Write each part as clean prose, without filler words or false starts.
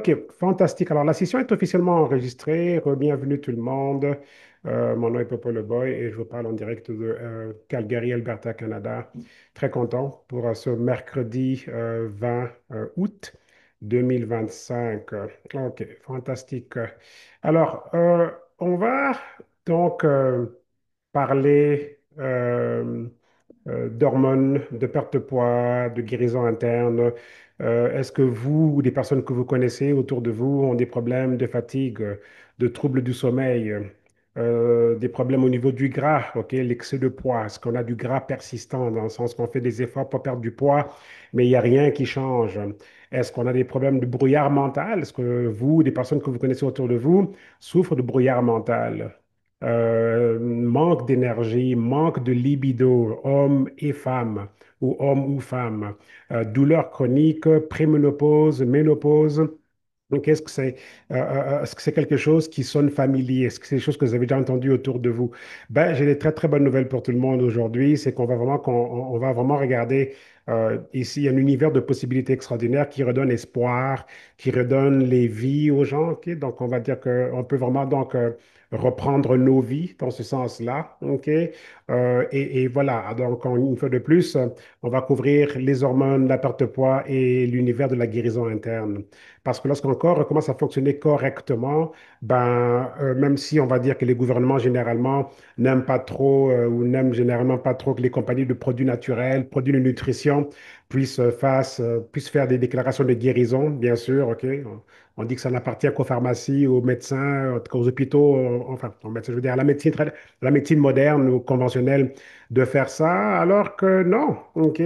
Ok, fantastique. Alors, la session est officiellement enregistrée. Bienvenue tout le monde. Mon nom est Popo Le Boy et je vous parle en direct de Calgary, Alberta, Canada. Très content pour ce mercredi 20 août 2025. Ok, fantastique. Alors, on va donc parler d'hormones, de perte de poids, de guérison interne. Est-ce que vous ou des personnes que vous connaissez autour de vous ont des problèmes de fatigue, de troubles du sommeil, des problèmes au niveau du gras, ok, l'excès de poids? Est-ce qu'on a du gras persistant dans le sens qu'on fait des efforts pour perdre du poids, mais il n'y a rien qui change? Est-ce qu'on a des problèmes de brouillard mental? Est-ce que vous ou des personnes que vous connaissez autour de vous souffrent de brouillard mental? Manque d'énergie, manque de libido, homme et femme, ou homme ou femme, douleur chronique, préménopause, ménopause. Donc, est-ce que c'est quelque chose qui sonne familier? Est-ce que c'est des choses que vous avez déjà entendues autour de vous? Ben, j'ai des très, très bonnes nouvelles pour tout le monde aujourd'hui. C'est qu'on va vraiment regarder ici un univers de possibilités extraordinaires qui redonne espoir, qui redonne les vies aux gens. Ok. Donc, on va dire qu'on peut vraiment donc reprendre nos vies dans ce sens-là. Ok. Et voilà. Donc, une fois de plus, on va couvrir les hormones, la perte de poids et l'univers de la guérison interne. Parce que lorsqu'un corps commence à fonctionner correctement, ben, même si on va dire que les gouvernements généralement n'aiment pas trop ou n'aiment généralement pas trop que les compagnies de produits naturels, produits de nutrition puissent faire des déclarations de guérison, bien sûr, OK? On dit que ça n'appartient qu'aux pharmacies, aux médecins, en tout cas aux hôpitaux, enfin, aux médecins, je veux dire, à la médecine moderne ou conventionnelle de faire ça, alors que non, OK?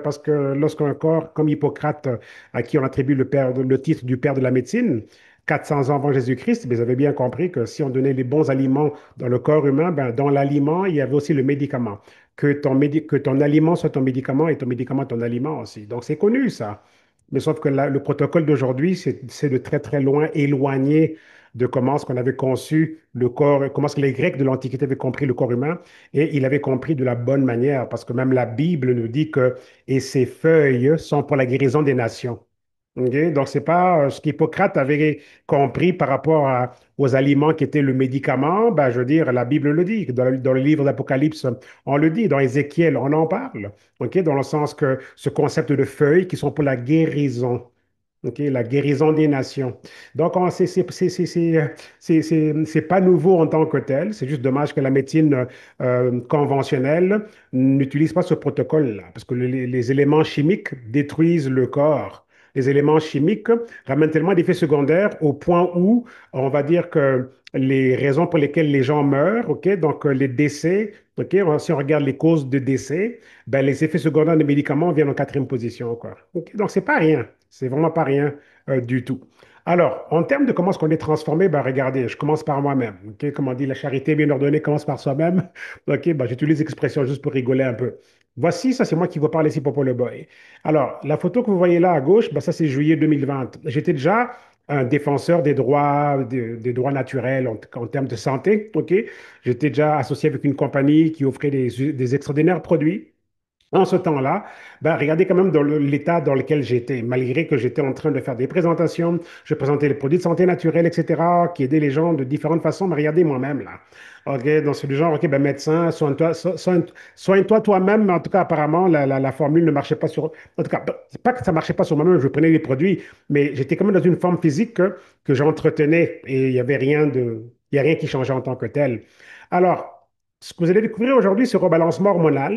Parce que lorsqu'un corps comme Hippocrate à qui on attribue le titre du père de la médecine, 400 ans avant Jésus-Christ, mais vous avez bien compris que si on donnait les bons aliments dans le corps humain, ben, dans l'aliment, il y avait aussi le médicament. Que ton aliment soit ton médicament et ton médicament ton aliment aussi. Donc, c'est connu, ça. Mais sauf que le protocole d'aujourd'hui, c'est de très, très loin éloigné de comment ce qu'on avait conçu le corps, comment ce que les Grecs de l'Antiquité avaient compris le corps humain, et il avait compris de la bonne manière, parce que même la Bible nous dit que et ces feuilles sont pour la guérison des nations. OK? Donc, c'est pas ce qu'Hippocrate avait compris par rapport aux aliments qui étaient le médicament. Ben, je veux dire, la Bible le dit. Dans le livre d'Apocalypse, on le dit. Dans Ézéchiel, on en parle. OK? Dans le sens que ce concept de feuilles qui sont pour la guérison. OK? La guérison des nations. Donc, c'est pas nouveau en tant que tel. C'est juste dommage que la médecine conventionnelle n'utilise pas ce protocole-là. Parce que les éléments chimiques détruisent le corps. Les éléments chimiques ramènent tellement d'effets secondaires au point où on va dire que les raisons pour lesquelles les gens meurent, ok, donc les décès, ok, si on regarde les causes de décès, ben, les effets secondaires des médicaments viennent en quatrième position, quoi. Ok, donc c'est pas rien, c'est vraiment pas rien du tout. Alors, en termes de comment est-ce qu'on est transformé, ben, regardez, je commence par moi-même. Ok, comme on dit, la charité bien ordonnée commence par soi-même. Ok, ben, j'utilise l'expression juste pour rigoler un peu. Voici, ça c'est moi qui vous parle ici, Popo le Boy. Alors, la photo que vous voyez là à gauche, ben, ça c'est juillet 2020. J'étais déjà un défenseur des droits naturels en termes de santé. Ok, j'étais déjà associé avec une compagnie qui offrait des extraordinaires produits. En ce temps-là, ben, regardez quand même dans l'état dans lequel j'étais, malgré que j'étais en train de faire des présentations, je présentais les produits de santé naturelle, etc., qui aidaient les gens de différentes façons, mais regardez moi-même là. OK, donc c'est du genre, OK, ben médecin, soigne-toi toi-même, mais en tout cas, apparemment, la formule ne marchait pas sur... En tout cas, ben, c'est pas que ça marchait pas sur moi-même, je prenais les produits, mais j'étais quand même dans une forme physique que j'entretenais et il y a rien qui changeait en tant que tel. Alors, ce que vous allez découvrir aujourd'hui, c'est rebalancement hormonal.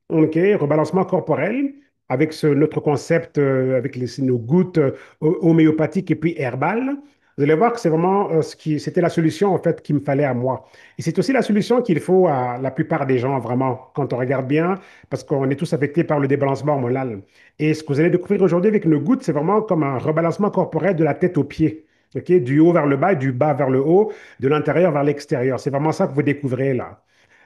OK, rebalancement corporel avec notre concept, avec nos gouttes homéopathiques et puis herbales. Vous allez voir que c'est vraiment c'était la solution en fait qu'il me fallait à moi. Et c'est aussi la solution qu'il faut à la plupart des gens vraiment quand on regarde bien, parce qu'on est tous affectés par le débalancement hormonal. Et ce que vous allez découvrir aujourd'hui avec nos gouttes, c'est vraiment comme un rebalancement corporel de la tête aux pieds. OK, du haut vers le bas, du bas vers le haut, de l'intérieur vers l'extérieur. C'est vraiment ça que vous découvrez là.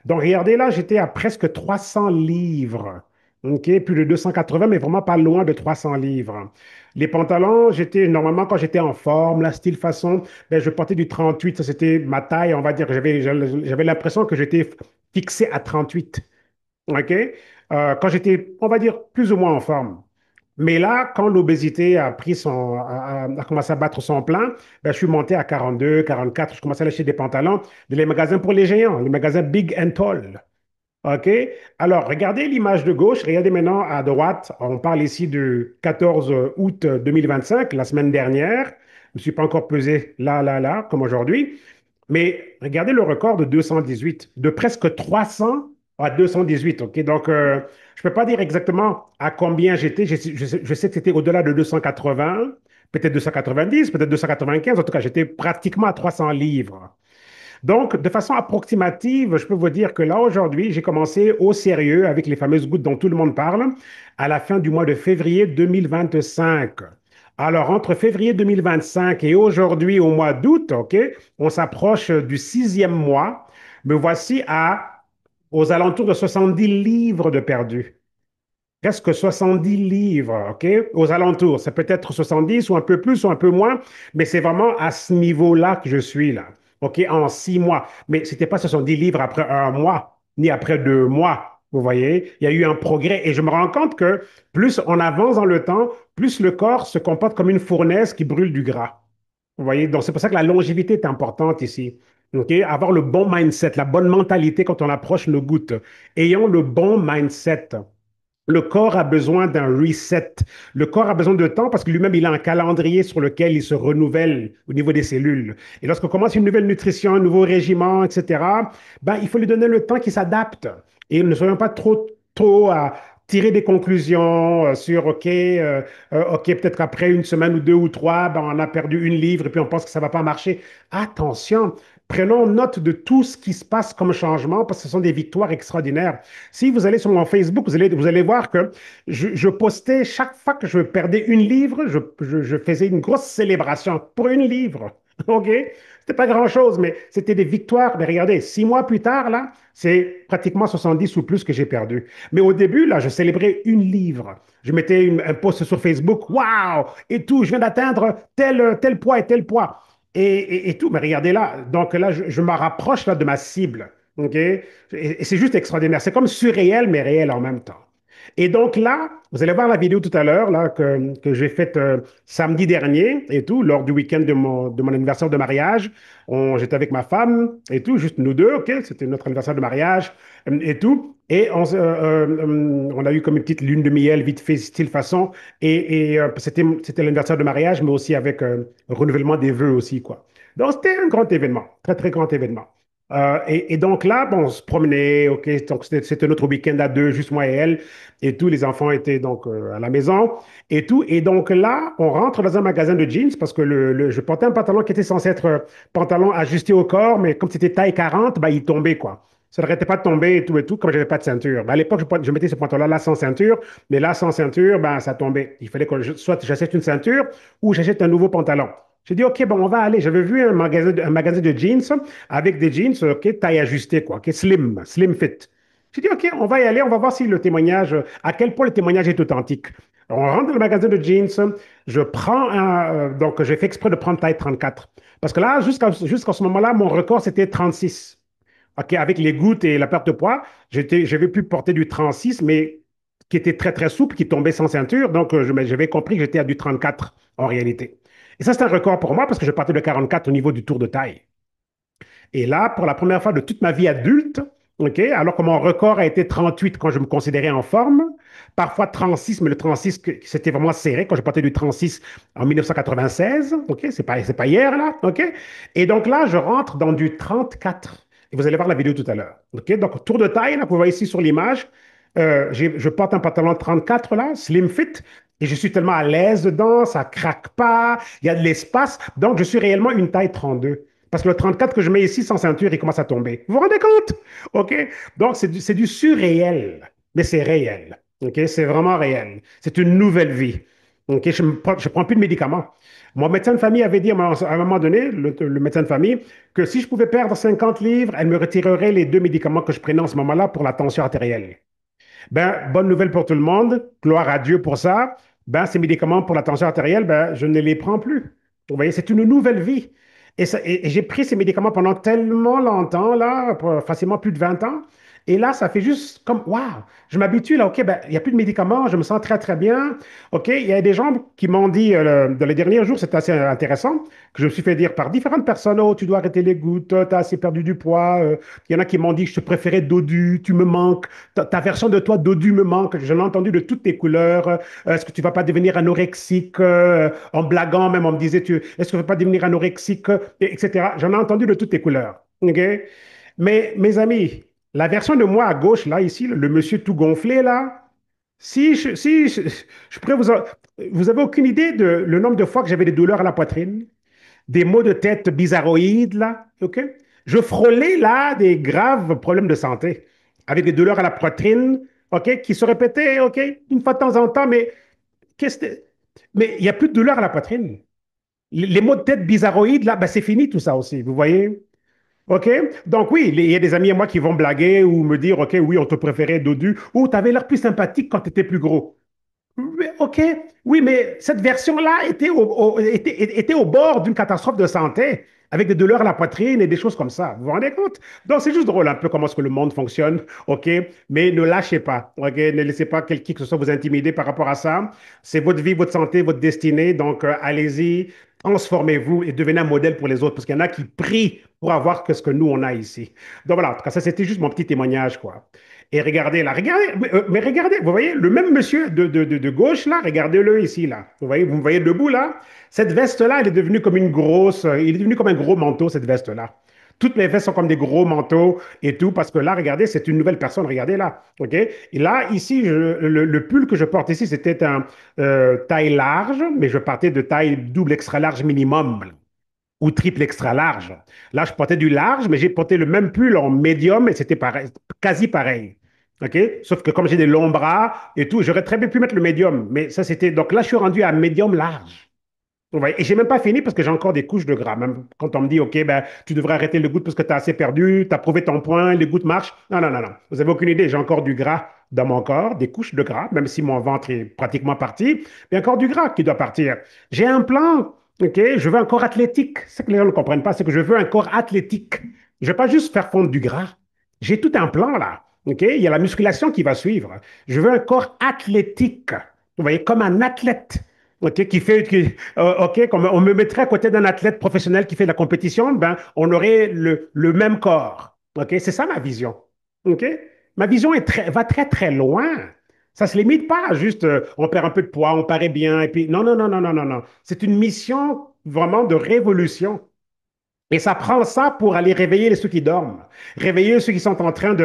Donc, regardez là, j'étais à presque 300 livres. OK, plus de 280, mais vraiment pas loin de 300 livres. Les pantalons, normalement, quand j'étais en forme, la style façon, ben, je portais du 38. Ça, c'était ma taille, on va dire. J'avais l'impression que j'étais fixé à 38. OK? Quand j'étais, on va dire, plus ou moins en forme. Mais là, quand l'obésité a pris a commencé à battre son plein, ben, je suis monté à 42, 44. Je commençais à acheter des pantalons dans les magasins pour les géants, les magasins Big and Tall. OK? Alors, regardez l'image de gauche, regardez maintenant à droite. On parle ici du 14 août 2025, la semaine dernière. Je ne me suis pas encore pesé là, comme aujourd'hui. Mais regardez le record de 218, de presque 300 à 218. OK? Donc, je ne peux pas dire exactement à combien j'étais. Je sais que c'était au-delà de 280, peut-être 290, peut-être 295. En tout cas, j'étais pratiquement à 300 livres. Donc, de façon approximative, je peux vous dire que là, aujourd'hui, j'ai commencé au sérieux avec les fameuses gouttes dont tout le monde parle à la fin du mois de février 2025. Alors, entre février 2025 et aujourd'hui, au mois d'août, OK, on s'approche du sixième mois. Me voici aux alentours de 70 livres de perdu. Presque 70 livres, OK? Aux alentours. Ça peut être 70 ou un peu plus ou un peu moins, mais c'est vraiment à ce niveau-là que je suis là, OK? En 6 mois. Mais ce n'était pas 70 livres après un mois, ni après 2 mois. Vous voyez, il y a eu un progrès et je me rends compte que plus on avance dans le temps, plus le corps se comporte comme une fournaise qui brûle du gras. Vous voyez, donc c'est pour ça que la longévité est importante ici. OK? Avoir le bon mindset, la bonne mentalité quand on approche nos gouttes. Ayons le bon mindset. Le corps a besoin d'un reset. Le corps a besoin de temps parce que lui-même, il a un calendrier sur lequel il se renouvelle au niveau des cellules. Et lorsqu'on commence une nouvelle nutrition, un nouveau régime, etc., ben, il faut lui donner le temps qu'il s'adapte. Et ne soyons pas trop à tirer des conclusions sur, OK, peut-être qu'après une semaine ou deux ou trois, ben, on a perdu une livre et puis on pense que ça ne va pas marcher. Attention, prenons note de tout ce qui se passe comme changement parce que ce sont des victoires extraordinaires. Si vous allez sur mon Facebook, vous allez voir que je postais chaque fois que je perdais une livre, je faisais une grosse célébration pour une livre. OK? C'était pas grand-chose, mais c'était des victoires. Mais regardez, 6 mois plus tard, là, c'est pratiquement 70 ou plus que j'ai perdu. Mais au début, là, je célébrais une livre. Je mettais un post sur Facebook, waouh, et tout, je viens d'atteindre tel poids et tel poids. Et tout, mais regardez là, donc là, je me rapproche là de ma cible. OK? Et c'est juste extraordinaire. C'est comme surréel, mais réel en même temps. Et donc là, vous allez voir la vidéo tout à l'heure là, que j'ai faite samedi dernier et tout, lors du week-end de mon anniversaire de mariage. J'étais avec ma femme et tout, juste nous deux, OK? C'était notre anniversaire de mariage et tout. Et on a eu comme une petite lune de miel, vite fait, style façon. Et c'était l'anniversaire de mariage, mais aussi avec renouvellement des vœux aussi, quoi. Donc, c'était un grand événement, très, très grand événement. Et donc là, bon, on se promenait, OK, donc c'était notre week-end à deux, juste moi et elle, et tous les enfants étaient donc à la maison, et tout. Et donc là, on rentre dans un magasin de jeans parce que je portais un pantalon qui était censé être pantalon ajusté au corps, mais comme c'était taille 40, bah, il tombait, quoi. Ça n'arrêtait pas de tomber et tout, comme j'avais pas de ceinture. Ben, à l'époque, je mettais ce pantalon-là sans ceinture, mais là, sans ceinture, ben, ça tombait. Il fallait que soit j'achète une ceinture ou j'achète un nouveau pantalon. J'ai dit, OK, bon, on va aller. J'avais vu un magasin de jeans avec des jeans, OK, taille ajustée, quoi, OK, slim fit. J'ai dit, OK, on va y aller, on va voir si le témoignage, à quel point le témoignage est authentique. On rentre dans le magasin de jeans, donc j'ai fait exprès de prendre taille 34. Parce que là, jusqu'à ce moment-là, mon record, c'était 36. OK, avec les gouttes et la perte de poids, j'avais pu porter du 36, mais qui était très, très souple, qui tombait sans ceinture. Donc, j'avais compris que j'étais à du 34 en réalité. Et ça, c'est un record pour moi parce que je partais de 44 au niveau du tour de taille. Et là, pour la première fois de toute ma vie adulte, OK, alors que mon record a été 38 quand je me considérais en forme, parfois 36, mais le 36, c'était vraiment serré quand je partais du 36 en 1996. OK, c'est pas hier, là. OK? Et donc là, je rentre dans du 34. Et vous allez voir la vidéo tout à l'heure. OK? Donc, tour de taille, là, vous voyez ici sur l'image, je porte un pantalon 34, là, slim fit, et je suis tellement à l'aise dedans, ça craque pas, il y a de l'espace. Donc, je suis réellement une taille 32. Parce que le 34 que je mets ici sans ceinture, il commence à tomber. Vous vous rendez compte? OK? Donc, c'est du surréel, mais c'est réel. OK? C'est vraiment réel. C'est une nouvelle vie. OK? Je prends plus de médicaments. Mon médecin de famille avait dit à un moment donné, le médecin de famille, que si je pouvais perdre 50 livres, elle me retirerait les deux médicaments que je prenais en ce moment-là pour la tension artérielle. Ben, bonne nouvelle pour tout le monde. Gloire à Dieu pour ça. Ben, ces médicaments pour la tension artérielle, ben, je ne les prends plus. Vous voyez, c'est une nouvelle vie. Et j'ai pris ces médicaments pendant tellement longtemps, là, facilement plus de 20 ans. Et là, ça fait juste comme, waouh, je m'habitue là, OK, ben, il n'y a plus de médicaments, je me sens très, très bien. OK, il y a des gens qui m'ont dit dans les derniers jours, c'est assez intéressant, que je me suis fait dire par différentes personnes, oh, tu dois arrêter les gouttes, tu as assez perdu du poids. Il y en a qui m'ont dit, je te préférais Dodu, tu me manques, ta version de toi, Dodu me manque. Je l'ai entendu de toutes tes couleurs. Est-ce que tu vas pas devenir anorexique? En blaguant même, on me disait, est-ce que tu vas pas devenir anorexique? Etc. J'en ai entendu de toutes tes couleurs. OK? Mais mes amis, la version de moi à gauche, là, ici, le monsieur tout gonflé, là, je pourrais vous avez aucune idée de le nombre de fois que j'avais des douleurs à la poitrine, des maux de tête bizarroïdes, là, OK? Je frôlais, là, des graves problèmes de santé, avec des douleurs à la poitrine, OK, qui se répétaient, OK, une fois de temps en temps, mais qu'est-ce que... Mais il n'y a plus de douleur à la poitrine. Les maux de tête bizarroïdes, là, ben, c'est fini tout ça aussi, vous voyez? OK? Donc oui, il y a des amis à moi qui vont blaguer ou me dire, OK, oui, on te préférait dodu, ou tu avais l'air plus sympathique quand tu étais plus gros. OK, oui, mais cette version-là était au bord d'une catastrophe de santé, avec des douleurs à la poitrine et des choses comme ça. Vous vous rendez compte? Donc, c'est juste drôle un peu comment est-ce que le monde fonctionne, OK? Mais ne lâchez pas, OK? Ne laissez pas qui que ce soit vous intimider par rapport à ça. C'est votre vie, votre santé, votre destinée. Donc, allez-y, transformez-vous et devenez un modèle pour les autres, parce qu'il y en a qui prient pour avoir que ce que nous, on a ici. Donc, voilà, en tout cas, ça, c'était juste mon petit témoignage, quoi. Et regardez là, regardez, mais regardez, vous voyez, le même monsieur de gauche là, regardez-le ici là. Vous me voyez debout là? Cette veste-là, elle est devenue comme une grosse, il est devenu comme un gros manteau, cette veste-là. Toutes mes vestes sont comme des gros manteaux et tout, parce que là, regardez, c'est une nouvelle personne, regardez là. OK? Et là, ici, le pull que je porte ici, c'était un taille large, mais je partais de taille double extra large minimum ou triple extra large. Là, je portais du large, mais j'ai porté le même pull en médium et c'était pareil, quasi pareil. OK? Sauf que comme j'ai des longs bras et tout, j'aurais très bien pu mettre le médium. Mais ça, c'était. Donc là, je suis rendu à médium large. Ouais, et j'ai même pas fini parce que j'ai encore des couches de gras. Même quand on me dit, OK, ben, tu devrais arrêter le goutte parce que tu as assez perdu, tu as prouvé ton point, les gouttes marchent. Non, non, non, non. Vous avez aucune idée. J'ai encore du gras dans mon corps, des couches de gras, même si mon ventre est pratiquement parti, mais encore du gras qui doit partir. J'ai un plan, OK? Je veux un corps athlétique. Ce que les gens ne comprennent pas, c'est que je veux un corps athlétique. Je ne veux pas juste faire fondre du gras. J'ai tout un plan là. OK? Il y a la musculation qui va suivre. Je veux un corps athlétique. Vous voyez, comme un athlète. OK, OK, comme on me mettrait à côté d'un athlète professionnel qui fait de la compétition, ben, on aurait le même corps. OK, c'est ça ma vision. OK? Ma vision va très, très loin. Ça ne se limite pas à juste on perd un peu de poids, on paraît bien, et puis non, non, non, non, non, non, non. C'est une mission vraiment de révolution. Et ça prend ça pour aller réveiller ceux qui dorment, réveiller ceux qui sont en train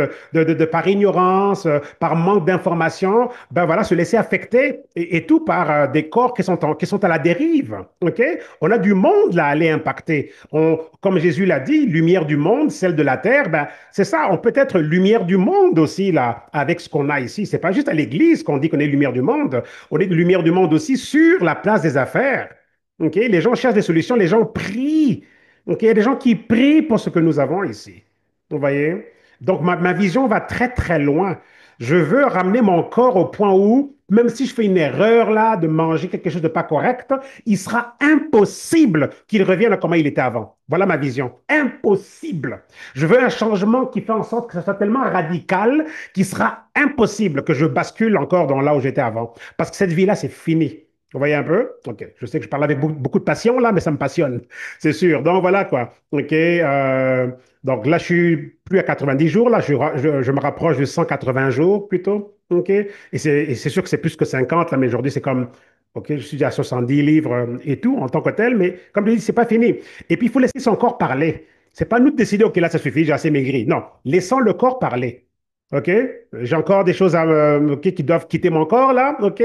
par ignorance, par manque d'information, ben voilà, se laisser affecter et tout par des corps qui sont à la dérive. OK? On a du monde là à aller impacter. Comme Jésus l'a dit, lumière du monde, celle de la terre, ben c'est ça. On peut être lumière du monde aussi là avec ce qu'on a ici. C'est pas juste à l'église qu'on dit qu'on est lumière du monde. On est lumière du monde aussi sur la place des affaires. OK? Les gens cherchent des solutions, les gens prient. Donc, il y a des gens qui prient pour ce que nous avons ici. Vous voyez? Donc, ma vision va très, très loin. Je veux ramener mon corps au point où, même si je fais une erreur là, de manger quelque chose de pas correct, il sera impossible qu'il revienne à comment il était avant. Voilà ma vision. Impossible. Je veux un changement qui fait en sorte que ce soit tellement radical qu'il sera impossible que je bascule encore dans là où j'étais avant. Parce que cette vie-là, c'est fini. Vous voyez un peu? OK. Je sais que je parle avec beaucoup de passion là, mais ça me passionne. C'est sûr. Donc voilà quoi. OK. Donc là, je suis plus à 90 jours. Là, je me rapproche de 180 jours plutôt. OK. Et c'est sûr que c'est plus que 50 là, mais aujourd'hui, c'est comme, OK, je suis à 70 livres et tout en tant que tel. Mais comme je dis, c'est pas fini. Et puis, il faut laisser son corps parler. C'est pas nous de décider, OK, là, ça suffit, j'ai assez maigri. Non. Laissons le corps parler. OK? J'ai encore des choses OK, qui doivent quitter mon corps là. OK?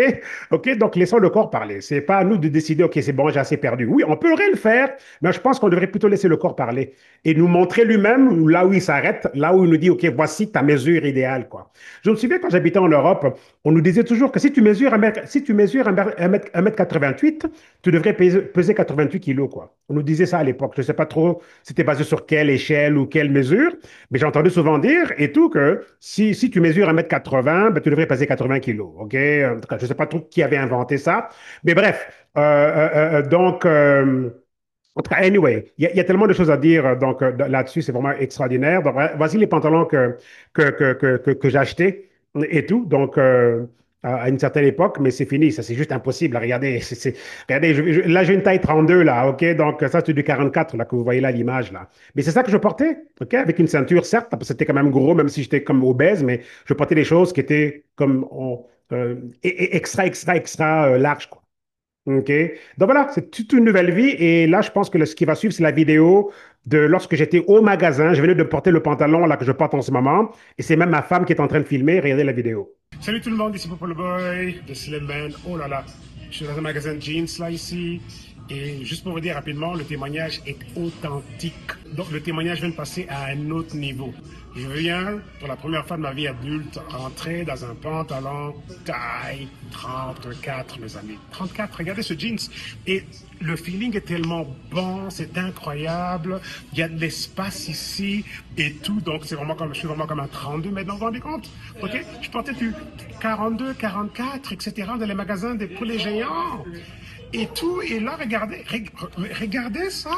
OK? Donc, laissons le corps parler. C'est pas à nous de décider, OK, c'est bon, j'ai assez perdu. Oui, on pourrait le faire, mais je pense qu'on devrait plutôt laisser le corps parler et nous montrer lui-même là où il s'arrête, là où il nous dit, OK, voici ta mesure idéale, quoi. Je me souviens quand j'habitais en Europe, on nous disait toujours que si tu mesures 1 m 88, tu devrais peser 88 kilos, quoi. On nous disait ça à l'époque. Je ne sais pas trop si c'était basé sur quelle échelle ou quelle mesure, mais j'ai entendu souvent dire et tout que si tu mesures 1 m 80, ben, tu devrais peser 80 kilos. OK? En tout cas, je ne sais pas trop qui avait inventé ça. Mais bref, donc, En tout cas, anyway, il y a tellement de choses à dire donc là-dessus, c'est vraiment extraordinaire. Donc, voici les pantalons que j'ai achetés et tout. Donc, à une certaine époque, mais c'est fini, ça c'est juste impossible. Regardez, regardez là j'ai une taille 32 là, ok? Donc, ça c'est du 44 là que vous voyez là l'image là. Mais c'est ça que je portais, ok? Avec une ceinture, certes, parce que c'était quand même gros, même si j'étais comme obèse, mais je portais des choses qui étaient comme extra larges, quoi. OK. Donc voilà, c'est toute une nouvelle vie. Et là, je pense que ce qui va suivre, c'est la vidéo de lorsque j'étais au magasin. Je venais de porter le pantalon là que je porte en ce moment. Et c'est même ma femme qui est en train de filmer. Regardez la vidéo. Salut tout le monde, ici Popolo Boy de Slim Man. Oh là là, je suis dans un magasin de jeans là ici. Et juste pour vous dire rapidement, le témoignage est authentique. Donc le témoignage vient de passer à un autre niveau. Je viens, pour la première fois de ma vie adulte, rentrer dans un pantalon taille 34, mes amis. 34, regardez ce jeans. Et le feeling est tellement bon, c'est incroyable. Il y a de l'espace ici et tout. Donc, c'est vraiment comme, je suis vraiment comme un 32 maintenant, vous vous rendez compte? OK? Je portais du 42, 44, etc. dans les magasins des poulets géants et tout. Et là, regardez ça.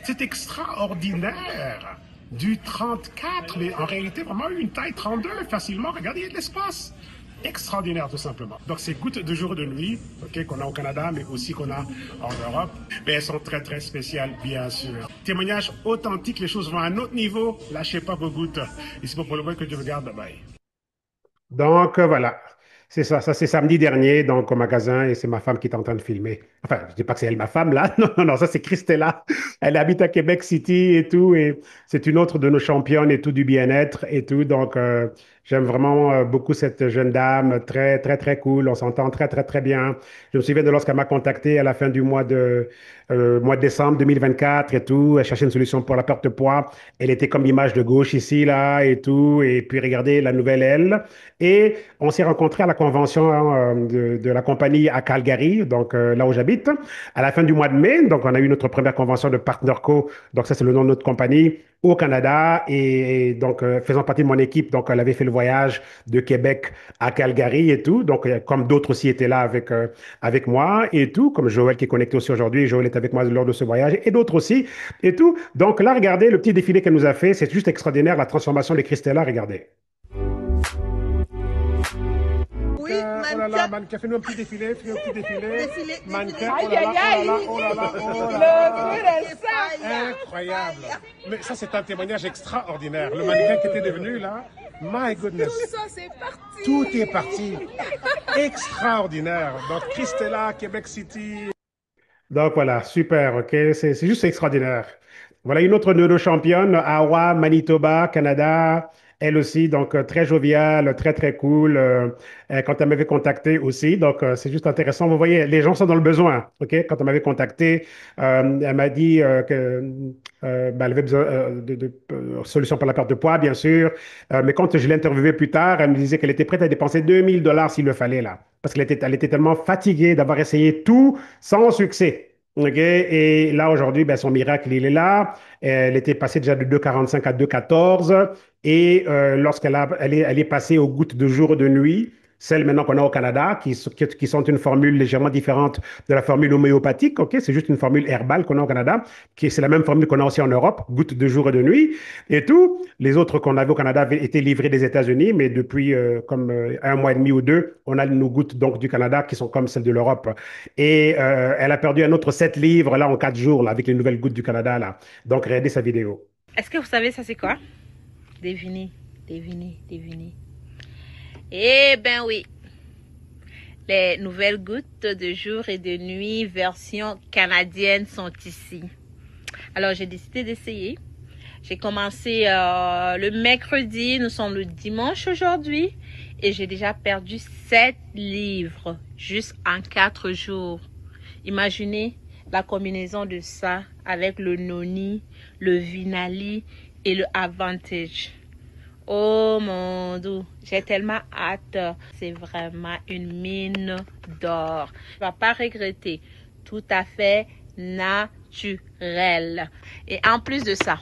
C'est extraordinaire. Du 34, mais en réalité, vraiment une taille 32 facilement. Regardez, il y a de l'espace. Extraordinaire, tout simplement. Donc, c'est gouttes de jour et de nuit, ok, qu'on a au Canada, mais aussi qu'on a en Europe. Mais elles sont très, très spéciales, bien sûr. Témoignage authentique, les choses vont à un autre niveau. Lâchez pas vos gouttes. Ici, pour le moment que Dieu vous garde. Bye bye. Donc voilà, c'est ça. Ça c'est samedi dernier, donc au magasin, et c'est ma femme qui est en train de filmer. Enfin, je dis pas que c'est elle ma femme là. Non, non, non, ça c'est Christella. Elle habite à Québec City et tout, et c'est une autre de nos championnes et tout du bien-être et tout. Donc j'aime vraiment beaucoup cette jeune dame, très très très cool. On s'entend très très très bien. Je me souviens de lorsqu'elle m'a contacté à la fin du mois de décembre 2024 et tout. Elle cherchait une solution pour la perte de poids. Elle était comme l'image de gauche ici là et tout. Et puis regardez la nouvelle elle. Et on s'est rencontrés à la convention de la compagnie à Calgary, donc là où j'habite, à la fin du mois de mai. Donc, on a eu notre première convention de PartnerCo. Donc, ça, c'est le nom de notre compagnie au Canada. Et donc, faisant partie de mon équipe, donc, elle avait fait le voyage de Québec à Calgary et tout. Donc, comme d'autres aussi étaient là avec moi et tout, comme Joël qui est connecté aussi aujourd'hui. Joël est avec moi lors de ce voyage et d'autres aussi et tout. Donc, là, regardez le petit défilé qu'elle nous a fait. C'est juste extraordinaire, la transformation de Christella. Regardez. Oui, oh là là, mannequin, fais-nous un petit défilé, fais-nous un petit défilé. Mannequin, oh là là, oh là là, oh là là, oh là là. Incroyable. Mais ça, c'est un témoignage extraordinaire. Le mannequin qui était devenu là, my goodness. Tout ça, c'est parti. Tout est parti. Extraordinaire. Donc, Christella, Québec City. Donc voilà, super, ok, c'est juste extraordinaire. Voilà une autre de nos championnes, Awa, Manitoba, Canada, elle aussi, donc très joviale, très très cool, quand elle m'avait contacté aussi, donc c'est juste intéressant. Vous voyez, les gens sont dans le besoin, ok? Quand elle m'avait contacté, elle m'a dit ben, elle avait besoin de solutions pour la perte de poids, bien sûr, mais quand je l'ai interviewée plus tard, elle me disait qu'elle était prête à dépenser 2000 $ s'il le fallait là, parce elle était tellement fatiguée d'avoir essayé tout sans succès. OK? Et là, aujourd'hui, ben, son miracle, il est là. Elle était passée déjà de 2,45 à 2,14. Et elle est passée aux gouttes de jour et de nuit, celles maintenant qu'on a au Canada, qui sont une formule légèrement différente de la formule homéopathique. OK? C'est juste une formule herbale qu'on a au Canada, c'est la même formule qu'on a aussi en Europe, gouttes de jour et de nuit. Et tout, les autres qu'on avait au Canada avaient été livrés des États-Unis, mais depuis comme un mois et demi ou deux, on a nos gouttes donc du Canada qui sont comme celles de l'Europe. Et elle a perdu un autre 7 livres là en 4 jours là, avec les nouvelles gouttes du Canada là. Donc regardez sa vidéo. Est-ce que vous savez ça c'est quoi? Devinez, devinez, devinez. Eh ben oui, les nouvelles gouttes de jour et de nuit version canadienne sont ici. Alors j'ai décidé d'essayer. J'ai commencé le mercredi, nous sommes le dimanche aujourd'hui et j'ai déjà perdu 7 livres juste en 4 jours. Imaginez la combinaison de ça avec le noni, le vinali et le Advantage. Oh mon Dieu, j'ai tellement hâte. C'est vraiment une mine d'or. Tu vas pas regretter. Tout à fait naturel. Et en plus de ça,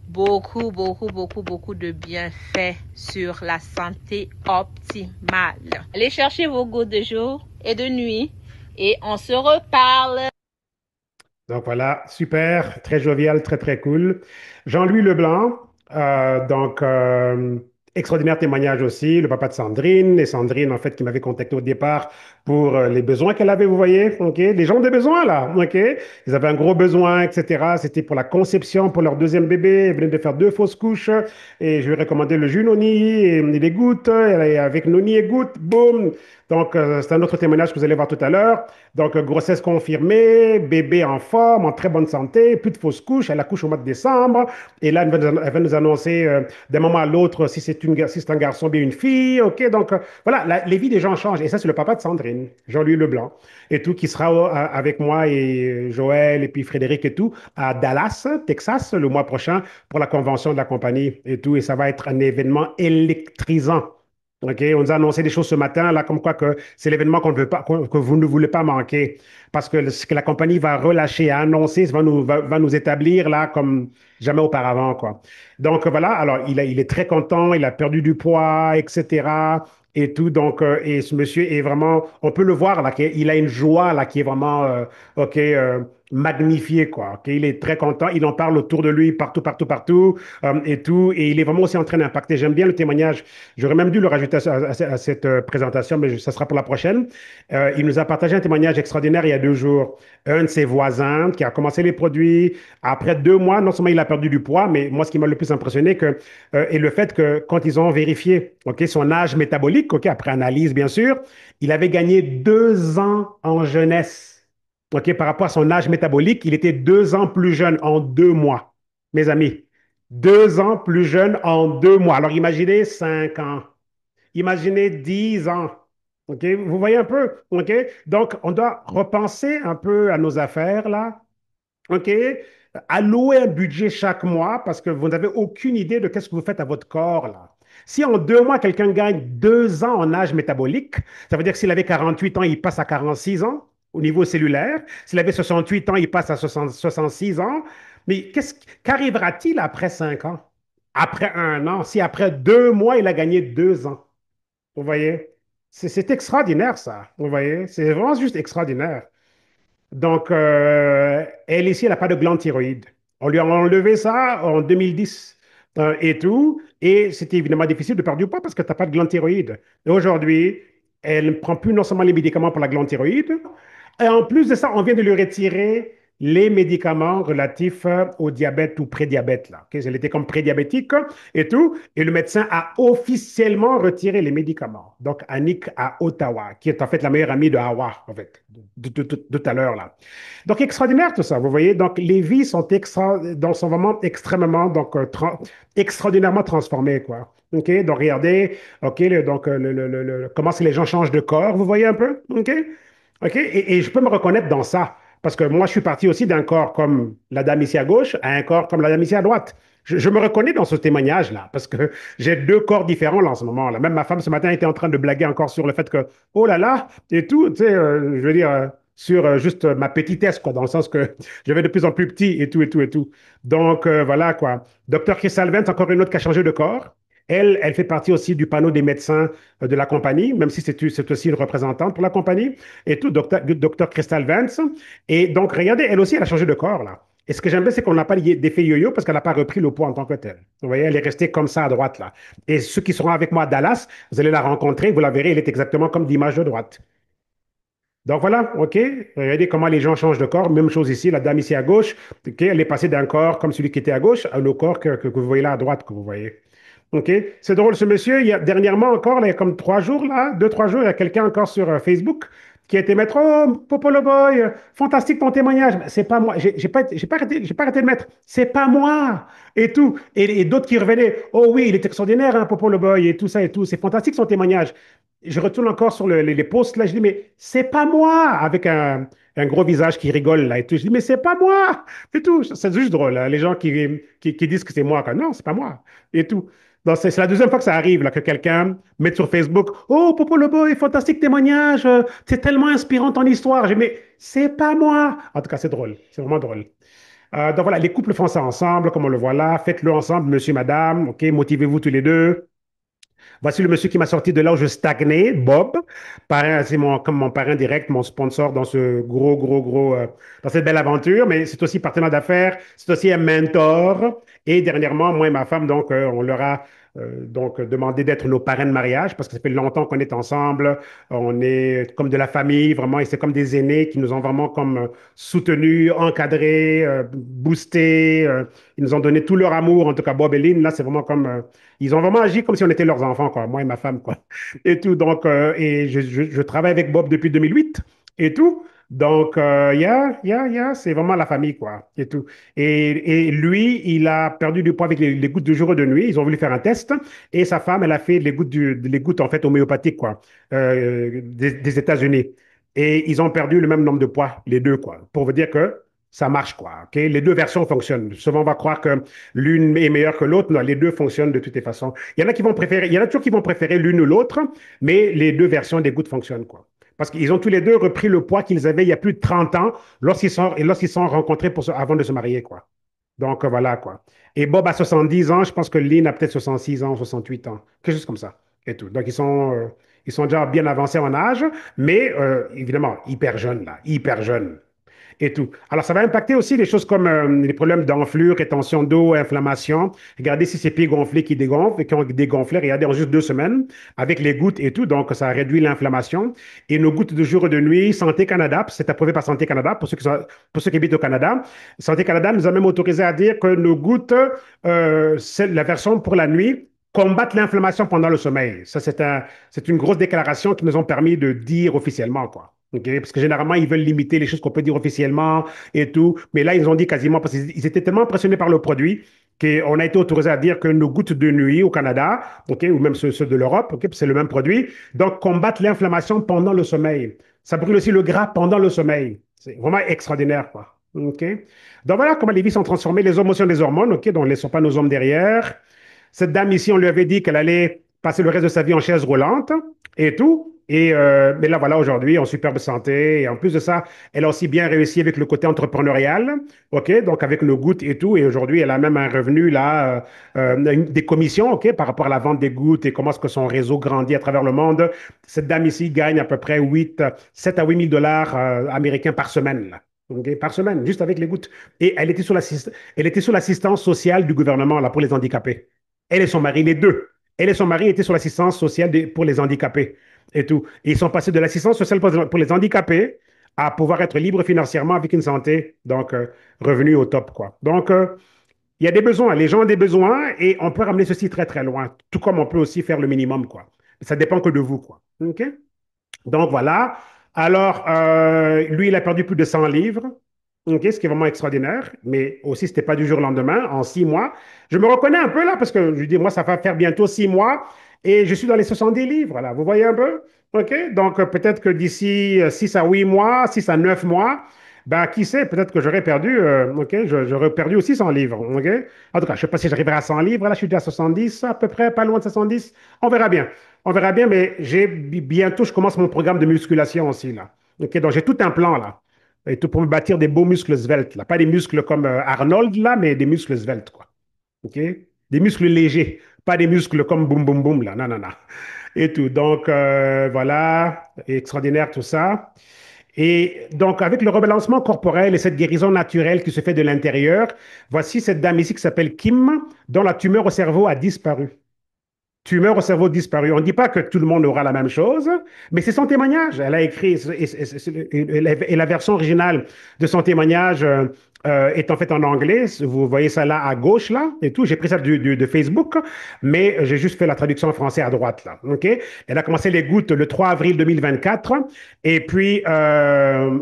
beaucoup de bienfaits sur la santé optimale. Allez chercher vos gouttes de jour et de nuit et on se reparle. Donc voilà, super, très jovial, très très cool. Jean-Louis Leblanc, extraordinaire témoignage aussi, le papa de Sandrine, et Sandrine en fait qui m'avait contacté au départ pour les besoins qu'elle avait, vous voyez, ok, les gens ont des besoins là, ok, ils avaient un gros besoin, etc. C'était pour la conception, pour leur deuxième bébé, ils venaient de faire 2 fausses couches, et je lui ai recommandé le jus Noni et les gouttes, et avec Noni et gouttes, boum. Donc c'est un autre témoignage que vous allez voir tout à l'heure. Donc, grossesse confirmée, bébé en forme, en très bonne santé, plus de fausses couches, elle accouche au mois de décembre. Et là, elle va nous annoncer d'un moment à l'autre si c'est un garçon ou bien une fille. OK, donc voilà, les vies des gens changent. Et ça, c'est le papa de Sandrine, Jean-Louis Leblanc, et tout, qui sera avec moi et Joël et puis Frédéric et tout, à Dallas, Texas, le mois prochain pour la convention de la compagnie et tout. Et ça va être un événement électrisant. OK, on nous a annoncé des choses ce matin, là, comme quoi que c'est l'événement qu'on ne veut pas, que vous ne voulez pas manquer. Parce que ce que la compagnie va relâcher, annoncer, va nous établir là comme jamais auparavant, quoi. Donc voilà, alors il est très content, il a perdu du poids, etc. Et tout, donc, et ce monsieur est vraiment, on peut le voir là, qu'il a une joie là qui est vraiment, OK, magnifiée, quoi. OK, il est très content, il en parle autour de lui, partout, partout, partout, et tout, et il est vraiment aussi en train d'impacter. J'aime bien le témoignage. J'aurais même dû le rajouter à cette présentation, mais ça sera pour la prochaine. Il nous a partagé un témoignage extraordinaire il y a 2 jours. Un de ses voisins qui a commencé les produits, après 2 mois, non seulement il a perdu du poids, mais moi, ce qui m'a le plus impressionné, est le fait que quand ils ont vérifié ok, son âge métabolique, ok, après analyse, bien sûr, il avait gagné 2 ans en jeunesse. Ok, par rapport à son âge métabolique, il était 2 ans plus jeune en 2 mois, mes amis. 2 ans plus jeune en 2 mois. Alors imaginez 5 ans. Imaginez 10 ans. OK? Vous voyez un peu? OK? Donc, on doit repenser un peu à nos affaires, là. OK? Allouer un budget chaque mois parce que vous n'avez aucune idée de qu'est-ce que vous faites à votre corps, là. Si en 2 mois, quelqu'un gagne 2 ans en âge métabolique, ça veut dire que s'il avait 48 ans, il passe à 46 ans au niveau cellulaire. S'il avait 68 ans, il passe à 66 ans. Mais qu'arrivera-t-il après 5 ans? Après 1 an? Si après 2 mois, il a gagné 2 ans? Vous voyez? C'est extraordinaire, ça. Vous voyez? C'est vraiment juste extraordinaire. Donc, elle ici, elle n'a pas de glande thyroïde. On lui a enlevé ça en 2010 et tout. Et c'était évidemment difficile de perdre du poids parce que tu n'as pas de glande thyroïde. Et aujourd'hui, elle ne prend plus non seulement les médicaments pour la glande thyroïde, et en plus de ça, on vient de lui retirer les médicaments relatifs au diabète ou prédiabète, là. Ok, elle était comme prédiabétique et tout. Et le médecin a officiellement retiré les médicaments. Donc, Annick à Ottawa, qui est en fait la meilleure amie de Hawa, en fait, de tout à l'heure, là. Donc, extraordinaire tout ça, vous voyez. Donc, les vies sont vraiment extrêmement, donc, extraordinairement transformées, quoi. OK? Donc, regardez, OK, comment les gens changent de corps, vous voyez un peu? OK? OK? Et je peux me reconnaître dans ça. Parce que moi, je suis parti aussi d'un corps comme la dame ici à gauche à un corps comme la dame ici à droite. Je me reconnais dans ce témoignage-là, parce que j'ai 2 corps différents là, en ce moment-là. Même ma femme ce matin était en train de blaguer encore sur le fait que, oh là là, et tout, tu sais, je veux dire, sur juste ma petitesse, quoi, dans le sens que je vais de plus en plus petit et tout, et tout, et tout. Donc, voilà, quoi. Docteur Chris Salvent, encore une autre qui a changé de corps. Elle fait partie aussi du panneau des médecins de la compagnie, même si c'est aussi une représentante pour la compagnie, et tout, docteur Crystal Vance. Et donc, regardez, elle aussi, elle a changé de corps, là. Et ce que j'aime bien, c'est qu'on n'a pas d'effet yo-yo parce qu'elle n'a pas repris le poids en tant que tel. Vous voyez, elle est restée comme ça à droite, là. Et ceux qui seront avec moi à Dallas, vous allez la rencontrer, vous la verrez, elle est exactement comme d'image de droite. Donc voilà, OK. Regardez comment les gens changent de corps. Même chose ici, la dame ici à gauche, OK, elle est passée d'un corps comme celui qui était à gauche à le corps que vous voyez là à droite, que vous voyez. OK. C'est drôle, ce monsieur, dernièrement encore, là, il y a comme 3 jours, là, 2, 3 jours, il y a quelqu'un encore sur Facebook qui a été mettre Oh, Popolo Boy, fantastique ton témoignage. Mais c'est pas moi. J'ai pas arrêté de mettre C'est pas moi. Et tout. Et d'autres qui revenaient Oh oui, il est extraordinaire, hein, Popolo Boy, et tout ça et tout. C'est fantastique son témoignage. Je retourne encore sur les posts, là. Je dis Mais c'est pas moi. Avec un gros visage qui rigole, là, et tout. Je dis Mais c'est pas moi. Et tout. C'est juste drôle, hein, les gens qui disent que c'est moi. Quoi. Non, c'est pas moi. Et tout. Donc, c'est la deuxième fois que ça arrive, là, que quelqu'un mette sur Facebook Oh, Popo le Boy, fantastique témoignage, c'est tellement inspirant ton histoire. J'ai dit, mais c'est pas moi. En tout cas, c'est drôle, c'est vraiment drôle. Donc voilà, les couples font ça ensemble, comme on le voit là. Faites-le ensemble, monsieur, madame, ok, motivez-vous tous les deux. Voici le monsieur qui m'a sorti de là où je stagnais, Bob. Parrain, c'est comme mon parrain direct, mon sponsor dans ce gros, dans cette belle aventure. Mais c'est aussi partenaire d'affaires, c'est aussi un mentor. Et dernièrement, moi et ma femme, donc, on leur a donc demandé d'être nos parrains de mariage parce que ça fait longtemps qu'on est ensemble. On est comme de la famille, vraiment, et c'est comme des aînés qui nous ont vraiment comme soutenus, encadrés, boostés. Ils nous ont donné tout leur amour, en tout cas Bob et Lynn. Là, c'est vraiment comme ils ont vraiment agi comme si on était leurs enfants, quoi, moi et ma femme, quoi. Et tout. Donc, et je travaille avec Bob depuis 2008 et tout. Donc, c'est vraiment la famille, quoi, et tout. Et lui, il a perdu du poids avec les gouttes de jour et de nuit. Ils ont voulu faire un test. Et sa femme, elle a fait les gouttes, en fait, homéopathiques, quoi, des États-Unis. Et ils ont perdu le même nombre de poids, les deux, quoi, pour vous dire que ça marche, quoi. OK? Les deux versions fonctionnent. Souvent, on va croire que l'une est meilleure que l'autre. Non, les deux fonctionnent de toutes les façons. Il y en a qui vont préférer, il y en a toujours qui vont préférer l'une ou l'autre, mais les deux versions des gouttes fonctionnent, quoi. Parce qu'ils ont tous les deux repris le poids qu'ils avaient il y a plus de 30 ans lorsqu'ils sont rencontrés avant de se marier, quoi. Donc, voilà, quoi. Et Bob a 70 ans, je pense que Lynn a peut-être 66 ans, 68 ans, quelque chose comme ça, et tout. Donc, ils sont déjà bien avancés en âge, mais évidemment, hyper jeunes, là, hyper jeunes et tout. Alors, ça va impacter aussi des choses comme les problèmes d'enflure, rétention d'eau, inflammation. Regardez si ces pieds gonflés qui dégonflent et qui ont dégonflé, regardez en juste 2 semaines avec les gouttes et tout. Donc, ça réduit l'inflammation. Et nos gouttes de jour et de nuit, Santé Canada, c'est approuvé par Santé Canada pour ceux qui habitent au Canada. Santé Canada nous a même autorisé à dire que nos gouttes, c'est la version pour la nuit, combattent l'inflammation pendant le sommeil. Ça, c'est une grosse déclaration qu'ils nous ont permis de dire officiellement, quoi. OK? Parce que généralement, ils veulent limiter les choses qu'on peut dire officiellement et tout. Mais là, ils ont dit quasiment, parce qu'ils étaient tellement impressionnés par le produit qu'on a été autorisé à dire que nos gouttes de nuit au Canada, OK, ou même ceux de l'Europe, OK, c'est le même produit, donc combattent l'inflammation pendant le sommeil. Ça brûle aussi le gras pendant le sommeil. C'est vraiment extraordinaire, quoi. OK? Donc voilà comment les vies sont transformées, les émotions des hormones, OK, donc ne laissons pas nos hommes derrière. Cette dame ici, on lui avait dit qu'elle allait passer le reste de sa vie en chaise roulante et tout. Mais là, voilà, aujourd'hui, en superbe santé. Et en plus de ça, elle a aussi bien réussi avec le côté entrepreneurial, OK? Donc, avec nos gouttes et tout. Et aujourd'hui, elle a même un revenu, là, des commissions, OK? Par rapport à la vente des gouttes et comment est-ce que son réseau grandit à travers le monde. Cette dame ici gagne à peu près 7 à 8 000 dollars américains par semaine, là. OK? Par semaine, juste avec les gouttes. Et elle était sous l'assistance sociale du gouvernement, là, pour les handicapés. Elle et son mari, les deux. Elle et son mari étaient sur l'assistance sociale pour les handicapés et tout. Et ils sont passés de l'assistance sociale pour les handicapés à pouvoir être libres financièrement avec une santé, donc revenu au top, quoi. Donc, il y a des besoins, les gens ont des besoins et on peut ramener ceci très, très loin, tout comme on peut aussi faire le minimum, quoi. Ça dépend que de vous, quoi. OK? Donc voilà. Alors, lui, il a perdu plus de 100 livres. OK, ce qui est vraiment extraordinaire, mais aussi, ce n'était pas du jour au lendemain, en 6 mois. Je me reconnais un peu là, parce que je dis, moi, ça va faire bientôt 6 mois et je suis dans les 70 livres, là. Vous voyez un peu? OK, donc peut-être que d'ici 6 à 8 mois, 6 à 9 mois, ben, qui sait, peut-être que j'aurais perdu, OK, j'aurais perdu aussi 100 livres, OK? En tout cas, je ne sais pas si j'arriverai à 100 livres, là, je suis déjà à 70, à peu près, pas loin de 70. On verra bien. On verra bien, mais bientôt, je commence mon programme de musculation aussi, là. OK, donc j'ai tout un plan, là. Et tout pour me bâtir des beaux muscles sveltes, là. Pas des muscles comme Arnold, là, mais des muscles sveltes, quoi. OK? Des muscles légers, pas des muscles comme boum, boum, boum, là. Non, non, non. Et tout. Donc, voilà, extraordinaire tout ça. Et donc, avec le rebalancement corporel et cette guérison naturelle qui se fait de l'intérieur, voici cette dame ici qui s'appelle Kim, dont la tumeur au cerveau a disparu. Tumeur au cerveau disparu. On ne dit pas que tout le monde aura la même chose, mais c'est son témoignage. Elle a écrit, et la version originale de son témoignage est en fait en anglais. Vous voyez ça là à gauche, là, et tout. J'ai pris ça de Facebook, mais j'ai juste fait la traduction en français à droite, là. OK? Elle a commencé les gouttes le 3 avril 2024, et puis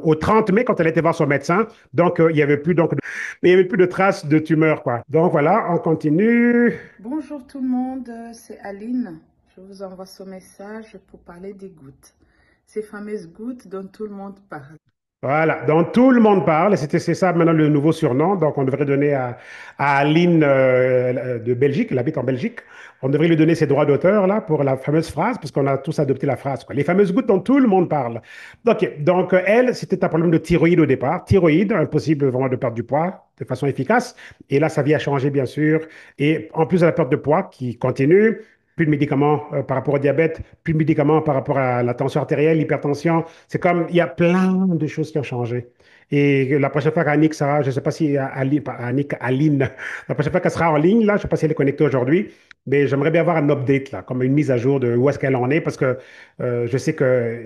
au 30 mai, quand elle était voir son médecin, donc il y avait plus de traces de tumeur, quoi. Donc voilà, on continue. Bonjour tout le monde, c'est Aline. Je vous envoie ce message pour parler des gouttes. Ces fameuses gouttes dont tout le monde parle. Voilà, donc tout le monde parle, c'est ça maintenant le nouveau surnom, donc on devrait donner à Aline de Belgique, elle habite en Belgique, on devrait lui donner ses droits d'auteur là pour la fameuse phrase, parce qu'on a tous adopté la phrase, quoi. Les fameuses gouttes dont tout le monde parle. Ok, donc elle, c'était un problème de thyroïde au départ, thyroïde, impossible vraiment de perdre du poids de façon efficace, et là sa vie a changé bien sûr, et en plus de la perte de poids qui continue, plus de médicaments par rapport au diabète, plus de médicaments par rapport à la tension artérielle, l'hypertension. C'est comme, il y a plein de choses qui ont changé. Et la prochaine fois qu'Annick sera, je ne sais pas si pas Annick, Aline, la prochaine fois qu'elle sera en ligne, là, je ne sais pas si elle est connectée aujourd'hui, mais j'aimerais bien avoir un update, là, comme une mise à jour de où est-ce qu'elle en est, parce que je sais que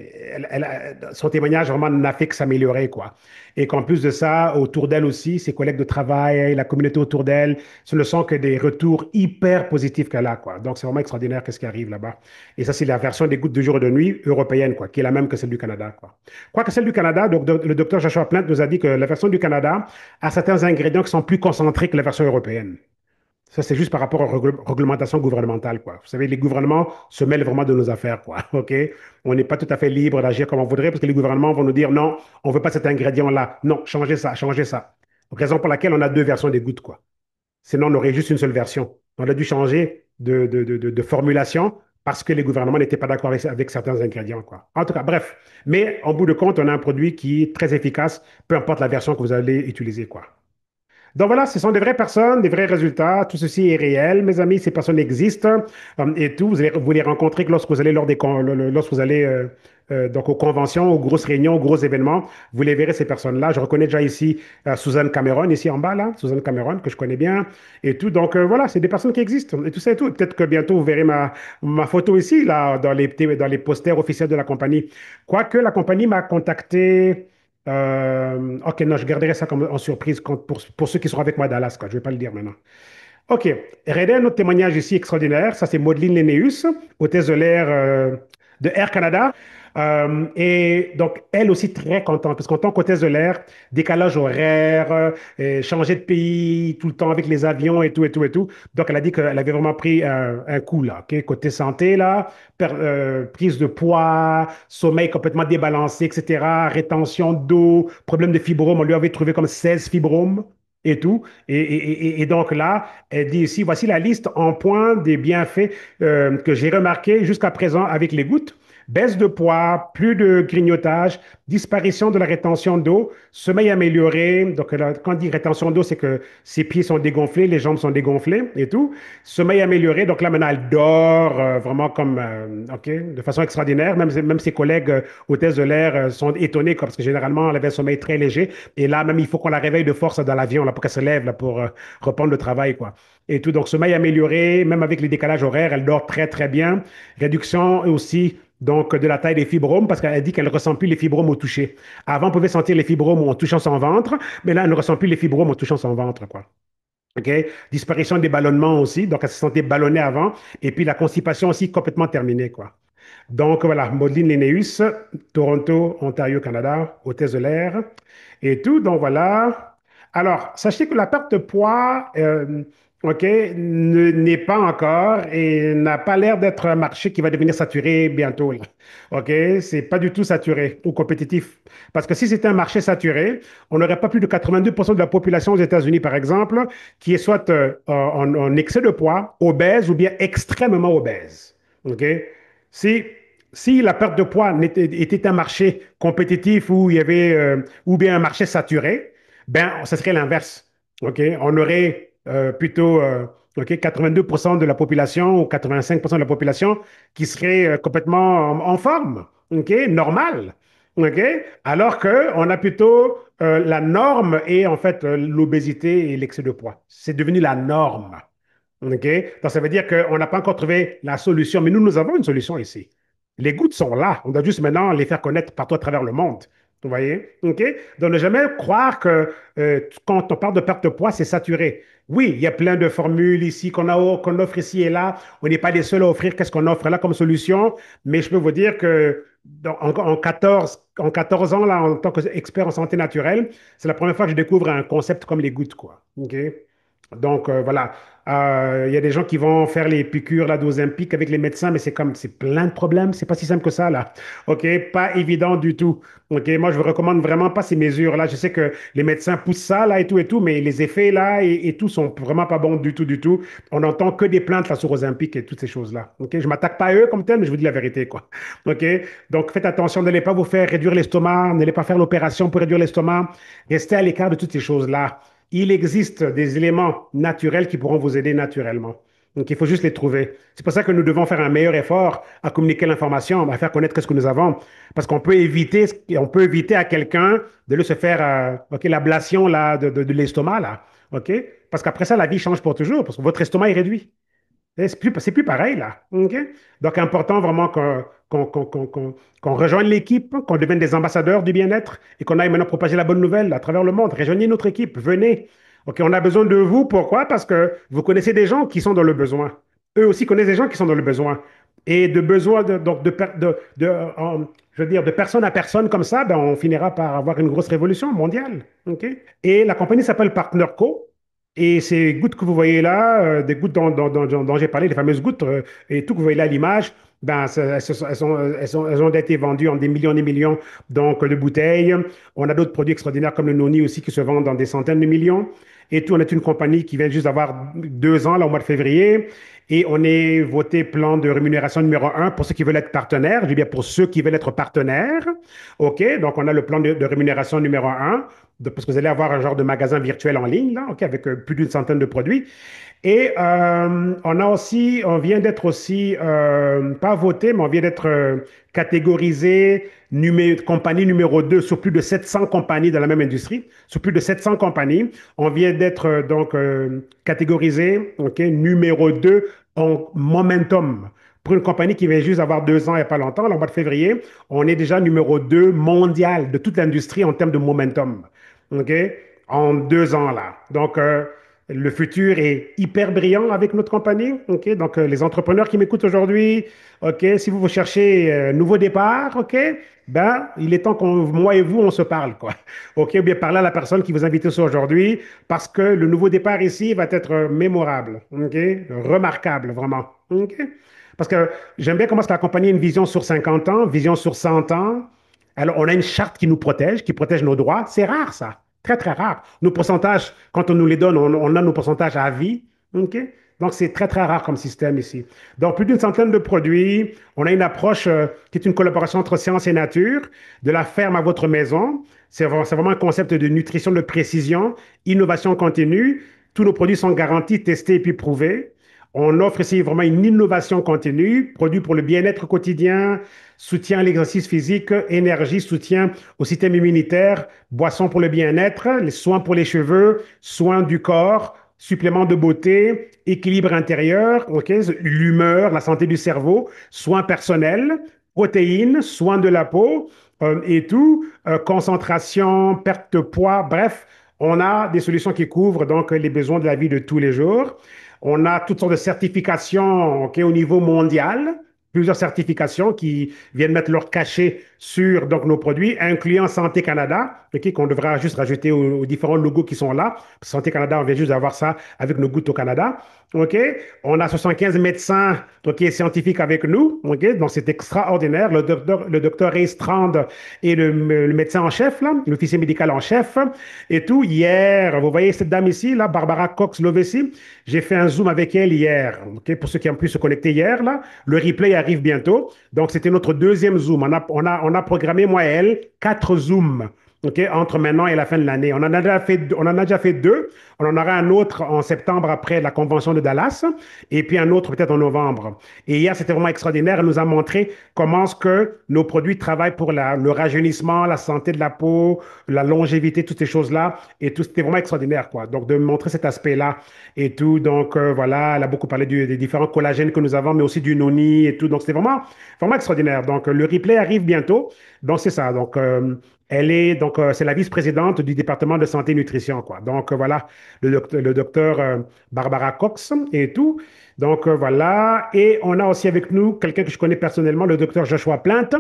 son témoignage vraiment n'a fait que s'améliorer, quoi. Et qu'en plus de ça, autour d'elle aussi, ses collègues de travail, la communauté autour d'elle, ce ne sont que des retours hyper positifs qu'elle a, quoi. Donc, c'est vraiment extraordinaire qu'est-ce qui arrive là-bas. Et ça, c'est la version des gouttes de jour et de nuit européenne, quoi, qui est la même que celle du Canada, quoi. Quoique celle du Canada, donc, le docteur Joshua Plante nous a dit que la version du Canada a certains ingrédients qui sont plus concentrés que la version européenne. Ça, c'est juste par rapport aux réglementations gouvernementales, quoi. Vous savez, les gouvernements se mêlent vraiment de nos affaires, quoi. OK? On n'est pas tout à fait libre d'agir comme on voudrait parce que les gouvernements vont nous dire non, on ne veut pas cet ingrédient-là. Non, changez ça, changez ça. Raison pour laquelle on a deux versions des gouttes, quoi. Sinon, on aurait juste une seule version. On a dû changer de formulation parce que les gouvernements n'étaient pas d'accord avec certains ingrédients, quoi. En tout cas, bref. Mais en bout de compte, on a un produit qui est très efficace, peu importe la version que vous allez utiliser, quoi. Donc voilà, ce sont des vraies personnes, des vrais résultats. Tout ceci est réel, mes amis. Ces personnes existent et tout. Vous les rencontrez que lorsque vous allez lorsque vous allez donc aux conventions, aux grosses réunions, aux gros événements. Vous les verrez ces personnes-là. Je reconnais déjà ici Suzanne Cameron, ici en bas là, Suzanne Cameron que je connais bien et tout. Donc voilà, c'est des personnes qui existent et tout ça et tout. Peut-être que bientôt vous verrez ma photo ici là dans les posters officiels de la compagnie. Quoique la compagnie m'a contacté. Ok, non, je garderai ça comme en surprise pour ceux qui seront avec moi à Dallas, quoi. Je ne vais pas le dire maintenant. Ok, Reda, un autre témoignage ici extraordinaire. Ça, c'est Maudelyne Lénéus, hôtesse de l'air de Air Canada. Et donc, elle aussi très contente, parce qu'en tant qu'hôtesse de l'air, décalage horaire, changer de pays tout le temps avec les avions et tout, et tout, et tout. Donc, elle a dit qu'elle avait vraiment pris un coup, là, ok. Côté santé, là, prise de poids, sommeil complètement débalancé, etc., rétention d'eau, problème de fibrome. On lui avait trouvé comme 16 fibromes et tout. Et donc là, elle dit ici, voici la liste en point des bienfaits que j'ai remarqués jusqu'à présent avec les gouttes. Baisse de poids, plus de grignotage, disparition de la rétention d'eau, sommeil amélioré. Donc, là, quand on dit rétention d'eau, c'est que ses pieds sont dégonflés, les jambes sont dégonflées et tout. Sommeil amélioré. Donc là, maintenant, elle dort vraiment comme, OK, de façon extraordinaire. Même ses collègues hôtesses de l'air sont étonnés quoi, parce que généralement, elle avait un sommeil très léger. Et là, même, il faut qu'on la réveille de force dans l'avion là, pour qu'elle se lève là, pour reprendre le travail, quoi. Et tout. Donc, sommeil amélioré, même avec les décalages horaires, elle dort très, très bien. Réduction aussi donc de la taille des fibromes, parce qu'elle dit qu'elle ne ressent plus les fibromes au toucher. Avant, on pouvait sentir les fibromes en touchant son ventre, mais là, elle ne ressent plus les fibromes en touchant son ventre, quoi. OK? Disparition des ballonnements aussi, donc elle se sentait ballonnée avant, et puis la constipation aussi complètement terminée, quoi. Donc voilà, Maudelyne Lénéus, Toronto, Ontario, Canada, hôtesse de l'air et tout. Donc voilà. Alors, sachez que la perte de poids, OK, n'est pas encore et n'a pas l'air d'être un marché qui va devenir saturé bientôt, là. OK, c'est pas du tout saturé ou compétitif. Parce que si c'était un marché saturé, on n'aurait pas plus de 82% de la population aux États-Unis, par exemple, qui est soit en excès de poids, obèse ou bien extrêmement obèse. OK? Si, si la perte de poids était un marché compétitif où il y avait, ou bien un marché saturé, ben, ce serait l'inverse. OK? On aurait plutôt OK, 82% de la population ou 85% de la population qui serait complètement en forme, OK? Normal. OK? Alors qu'on a plutôt la norme et en fait l'obésité et l'excès de poids. C'est devenu la norme. OK? Donc, ça veut dire qu'on n'a pas encore trouvé la solution, mais nous avons une solution ici. Les gouttes sont là. On doit juste maintenant les faire connaître partout à travers le monde. Vous voyez? OK? Donc, ne jamais croire que quand on parle de perte de poids, c'est saturé. Oui, il y a plein de formules ici qu'on offre ici et là. On n'est pas les seuls à offrir qu'est-ce qu'on offre là comme solution, mais je peux vous dire que en 14 ans, là, en tant qu'expert en santé naturelle, c'est la première fois que je découvre un concept comme les gouttes, quoi. OK? Donc, voilà. Il y a des gens qui vont faire les piqûres là, d'Ozempic avec les médecins, mais c'est plein de problèmes. C'est pas si simple que ça, là. OK? Pas évident du tout. OK? Moi, je vous recommande vraiment pas ces mesures-là. Je sais que les médecins poussent ça, là, et tout, mais les effets, là, et tout sont vraiment pas bons du tout, du tout. On n'entend que des plaintes là sur Ozempic et toutes ces choses-là. OK? Je m'attaque pas à eux comme tel, mais je vous dis la vérité, quoi. OK? Donc, faites attention, n'allez pas vous faire réduire l'estomac, n'allez pas faire l'opération pour réduire l'estomac. Restez à l'écart de toutes ces choses-là. Il existe des éléments naturels qui pourront vous aider naturellement. Donc, il faut juste les trouver. C'est pour ça que nous devons faire un meilleur effort à communiquer l'information, à faire connaître ce que nous avons. Parce on peut éviter à quelqu'un de le se faire, OK, l'ablation là, de l'estomac, là. OK? Parce qu'après ça, la vie change pour toujours, parce que votre estomac est réduit. C'est plus pareil, là. OK? Donc, important vraiment qu'on rejoigne l'équipe, qu'on devienne des ambassadeurs du bien-être et qu'on aille maintenant propager la bonne nouvelle à travers le monde. Rejoignez notre équipe, venez. OK, on a besoin de vous. Pourquoi? Parce que vous connaissez des gens qui sont dans le besoin. Eux aussi connaissent des gens qui sont dans le besoin. Et de besoin, je veux dire, de personne à personne comme ça, ben, on finira par avoir une grosse révolution mondiale. OK? Et la compagnie s'appelle Partner Co. Et ces gouttes que vous voyez là, des gouttes dont j'ai parlé, les fameuses gouttes, et tout que vous voyez là à l'image, ben, elles ont été vendues en des millions donc, de bouteilles. On a d'autres produits extraordinaires comme le noni aussi qui se vendent dans des centaines de millions. Et tout, on est une compagnie qui vient juste d'avoir 2 ans, là, au mois de février. Et on est voté plan de rémunération numéro un pour ceux qui veulent être partenaires. Je dis bien pour ceux qui veulent être partenaires. OK, donc on a le plan de rémunération numéro un parce que vous allez avoir un genre de magasin virtuel en ligne, là, OK, avec plus d'une centaine de produits. Et on vient d'être aussi, pas voté, mais on vient d'être catégorisé compagnie numéro 2 sur plus de 700 compagnies dans la même industrie. Sur plus de 700 compagnies, on vient d'être catégorisé, OK, numéro 2 en momentum. Pour une compagnie qui vient juste avoir 2 ans il n'y a pas longtemps, là, au mois de février, on est déjà numéro 2 mondial de toute l'industrie en termes de momentum. OK? En 2 ans, là. Donc, le futur est hyper brillant avec notre compagnie. OK? Donc, les entrepreneurs qui m'écoutent aujourd'hui, OK, si vous cherchez un nouveau départ, OK, ben, il est temps moi et vous, on se parle, quoi. OK? Ou bien parler à la personne qui vous invite ici aujourd'hui parce que le nouveau départ ici va être mémorable. OK? Remarquable, vraiment. OK? Parce que j'aime bien comment est-ce que la compagnie a une vision sur 50 ans, vision sur 100 ans. Alors, on a une charte qui protège nos droits. C'est rare, ça. Très, très rare. Nos pourcentages, quand on nous les donne, on a nos pourcentages à vie. OK? Donc, c'est très, très rare comme système ici. Donc, plus d'une centaine de produits. On a une approche qui est une collaboration entre science et nature, de la ferme à votre maison. C'est vraiment un concept de nutrition de précision, innovation continue. Tous nos produits sont garantis, testés et puis prouvés. On offre ici vraiment une innovation continue, produit pour le bien-être quotidien, soutien à l'exercice physique, énergie, soutien au système immunitaire, boissons pour le bien-être, les soins pour les cheveux, soins du corps, suppléments de beauté, équilibre intérieur, ok, l'humeur, la santé du cerveau, soins personnels, protéines, soins de la peau et tout, concentration, perte de poids, bref, on a des solutions qui couvrent donc les besoins de la vie de tous les jours. On a toutes sortes de certifications ok, au niveau mondial, plusieurs certifications qui viennent mettre leur cachet sur donc, nos produits, incluant Santé Canada, ok, qu'on devra juste rajouter aux différents logos qui sont là. Santé Canada, on vient juste d'avoir ça avec nos gouttes au Canada. OK? On a 75 médecins ok, scientifiques avec nous. OK? Donc, c'est extraordinaire. Le docteur Ray Strand est le médecin en chef, là, l'officier médical en chef et tout. Hier, vous voyez cette dame ici, là, Barbara Cox-Lovesi. J'ai fait un Zoom avec elle hier. OK? Pour ceux qui ont pu se connecter hier, là. Le replay arrive bientôt. Donc, c'était notre deuxième Zoom. On a programmé, moi et elle, 4 Zooms. OK, entre maintenant et la fin de l'année. On en a déjà fait 2. On en aura un autre en septembre après la convention de Dallas et puis un autre peut-être en novembre. Et hier, c'était vraiment extraordinaire. Elle nous a montré comment est-ce que nos produits travaillent pour le rajeunissement, la santé de la peau, la longévité, toutes ces choses-là. Et tout, c'était vraiment extraordinaire, quoi. Donc, de montrer cet aspect-là et tout. Donc, voilà, elle a beaucoup parlé des différents collagènes que nous avons, mais aussi du noni et tout. Donc, c'était vraiment, vraiment extraordinaire. Donc, le replay arrive bientôt. Donc, c'est ça. Donc, c'est la vice-présidente du département de santé et nutrition, quoi. Donc, voilà, le docteur Barbara Cox et tout. Donc, voilà. Et on a aussi avec nous quelqu'un que je connais personnellement, le docteur Joshua Plante,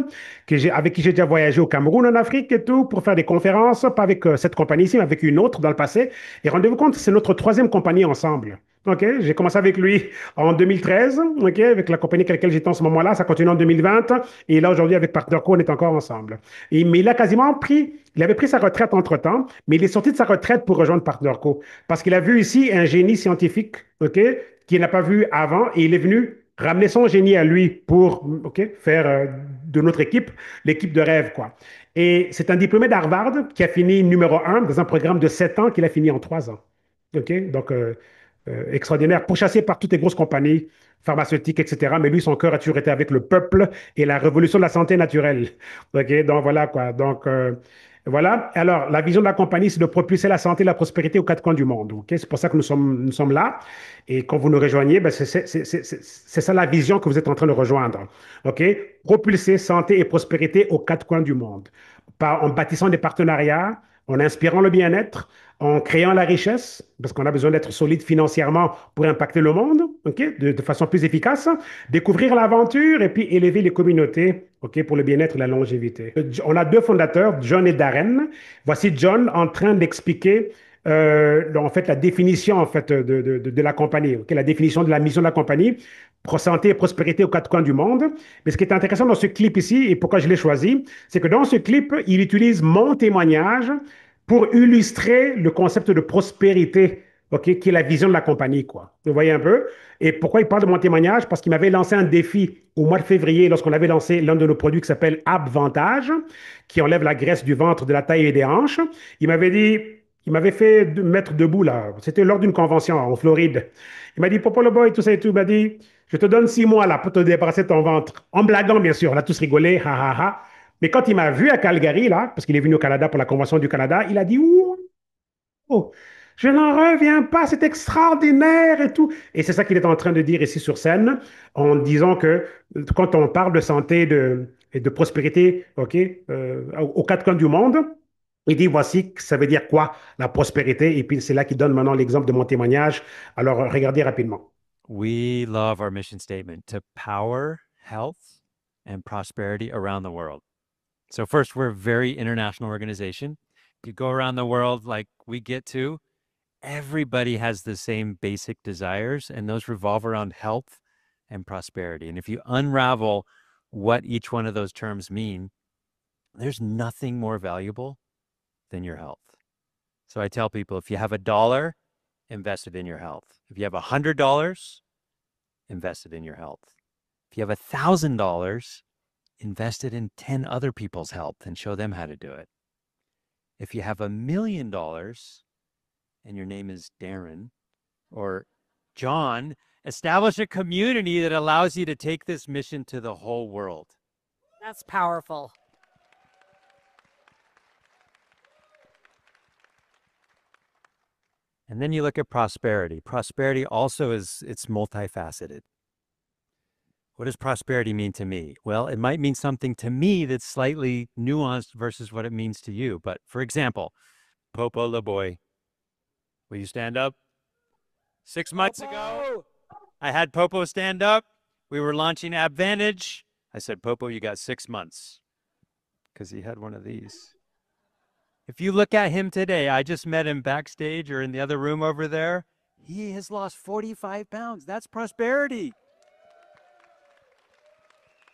avec qui j'ai déjà voyagé au Cameroun, en Afrique et tout, pour faire des conférences, pas avec cette compagnie ici, mais avec une autre dans le passé. Et rendez-vous compte, c'est notre troisième compagnie ensemble. OK, j'ai commencé avec lui en 2013, OK, avec la compagnie avec laquelle j'étais en ce moment-là, ça continue en 2020, et là aujourd'hui avec PartnerCo, on est encore ensemble. Mais il avait pris sa retraite entre-temps, mais il est sorti de sa retraite pour rejoindre PartnerCo, parce qu'il a vu ici un génie scientifique, OK, qu'il n'a pas vu avant, et il est venu ramener son génie à lui pour, OK, faire de notre équipe l'équipe de rêve, quoi. Et c'est un diplômé d'Harvard qui a fini numéro 1 dans un programme de 7 ans qu'il a fini en 3 ans. OK, donc extraordinaire, pourchassé par toutes les grosses compagnies pharmaceutiques, etc. Mais lui, son cœur a toujours été avec le peuple et la révolution de la santé naturelle. OK, donc voilà quoi. Donc voilà. Alors, la vision de la compagnie, c'est de propulser la santé et la prospérité aux quatre coins du monde. OK, c'est pour ça que nous sommes là. Et quand vous nous rejoignez, ben, c'est ça la vision que vous êtes en train de rejoindre. OK, propulser santé et prospérité aux quatre coins du monde. En bâtissant des partenariats, en inspirant le bien-être, en créant la richesse, parce qu'on a besoin d'être solide financièrement pour impacter le monde, ok, de façon plus efficace, découvrir l'aventure et puis élever les communautés, ok, pour le bien-être et la longévité. On a deux fondateurs, John et Darren. Voici John en train d'expliquer en fait la définition en fait de la compagnie, ok, la définition de la mission de la compagnie, santé et prospérité aux quatre coins du monde. Mais ce qui est intéressant dans ce clip ici, et pourquoi je l'ai choisi, c'est que dans ce clip, il utilise mon témoignage pour illustrer le concept de prospérité, ok, qui est la vision de la compagnie, quoi. Vous voyez un peu? Et pourquoi il parle de mon témoignage? Parce qu'il m'avait lancé un défi au mois de février lorsqu'on avait lancé l'un de nos produits qui s'appelle Abvantage, qui enlève la graisse du ventre, de la taille et des hanches. Il m'avait dit, il m'avait fait mettre debout là. C'était lors d'une convention en Floride. Il m'a dit, Popo le boy, tout ça et tout. Il m'a dit, je te donne 6 mois là pour te débarrasser de ton ventre. En blaguant, bien sûr. On a tous rigolé, ha ha ha. Mais quand il m'a vu à Calgary, là, parce qu'il est venu au Canada pour la Convention du Canada, il a dit, oh, je n'en reviens pas, c'est extraordinaire et tout. Et c'est ça qu'il est en train de dire ici sur scène, en disant que quand on parle de santé et de prospérité, OK, aux quatre coins du monde, il dit, voici, ça veut dire quoi, la prospérité. Et puis c'est là qu'il donne maintenant l'exemple de mon témoignage. Alors, regardez rapidement. We love our mission statement to power health and prosperity around the world. So, first, we're a very international organization. You go around the world like we get to, everybody has the same basic desires, and those revolve around health and prosperity. And if you unravel what each one of those terms mean, there's nothing more valuable than your health. So I tell people if you have $1, invest it in your health. If you have $100, invest it in your health. If you have $1,000, invest it in 10 other people's health and show them how to do it. If you have $1 million and your name is Darren or John, establish a community that allows you to take this mission to the whole world. That's powerful. And then you look at prosperity. Prosperity also it's multifaceted. What does prosperity mean to me? Well, it might mean something to me that's slightly nuanced versus what it means to you. But for example, Popo LeBoy, will you stand up? 6 months ago, I had Popo stand up. We were launching Advantage. I said, Popo, you got 6 months because he had one of these. If you look at him today, I just met him backstage or in the other room over there. He has lost 45 pounds. That's prosperity.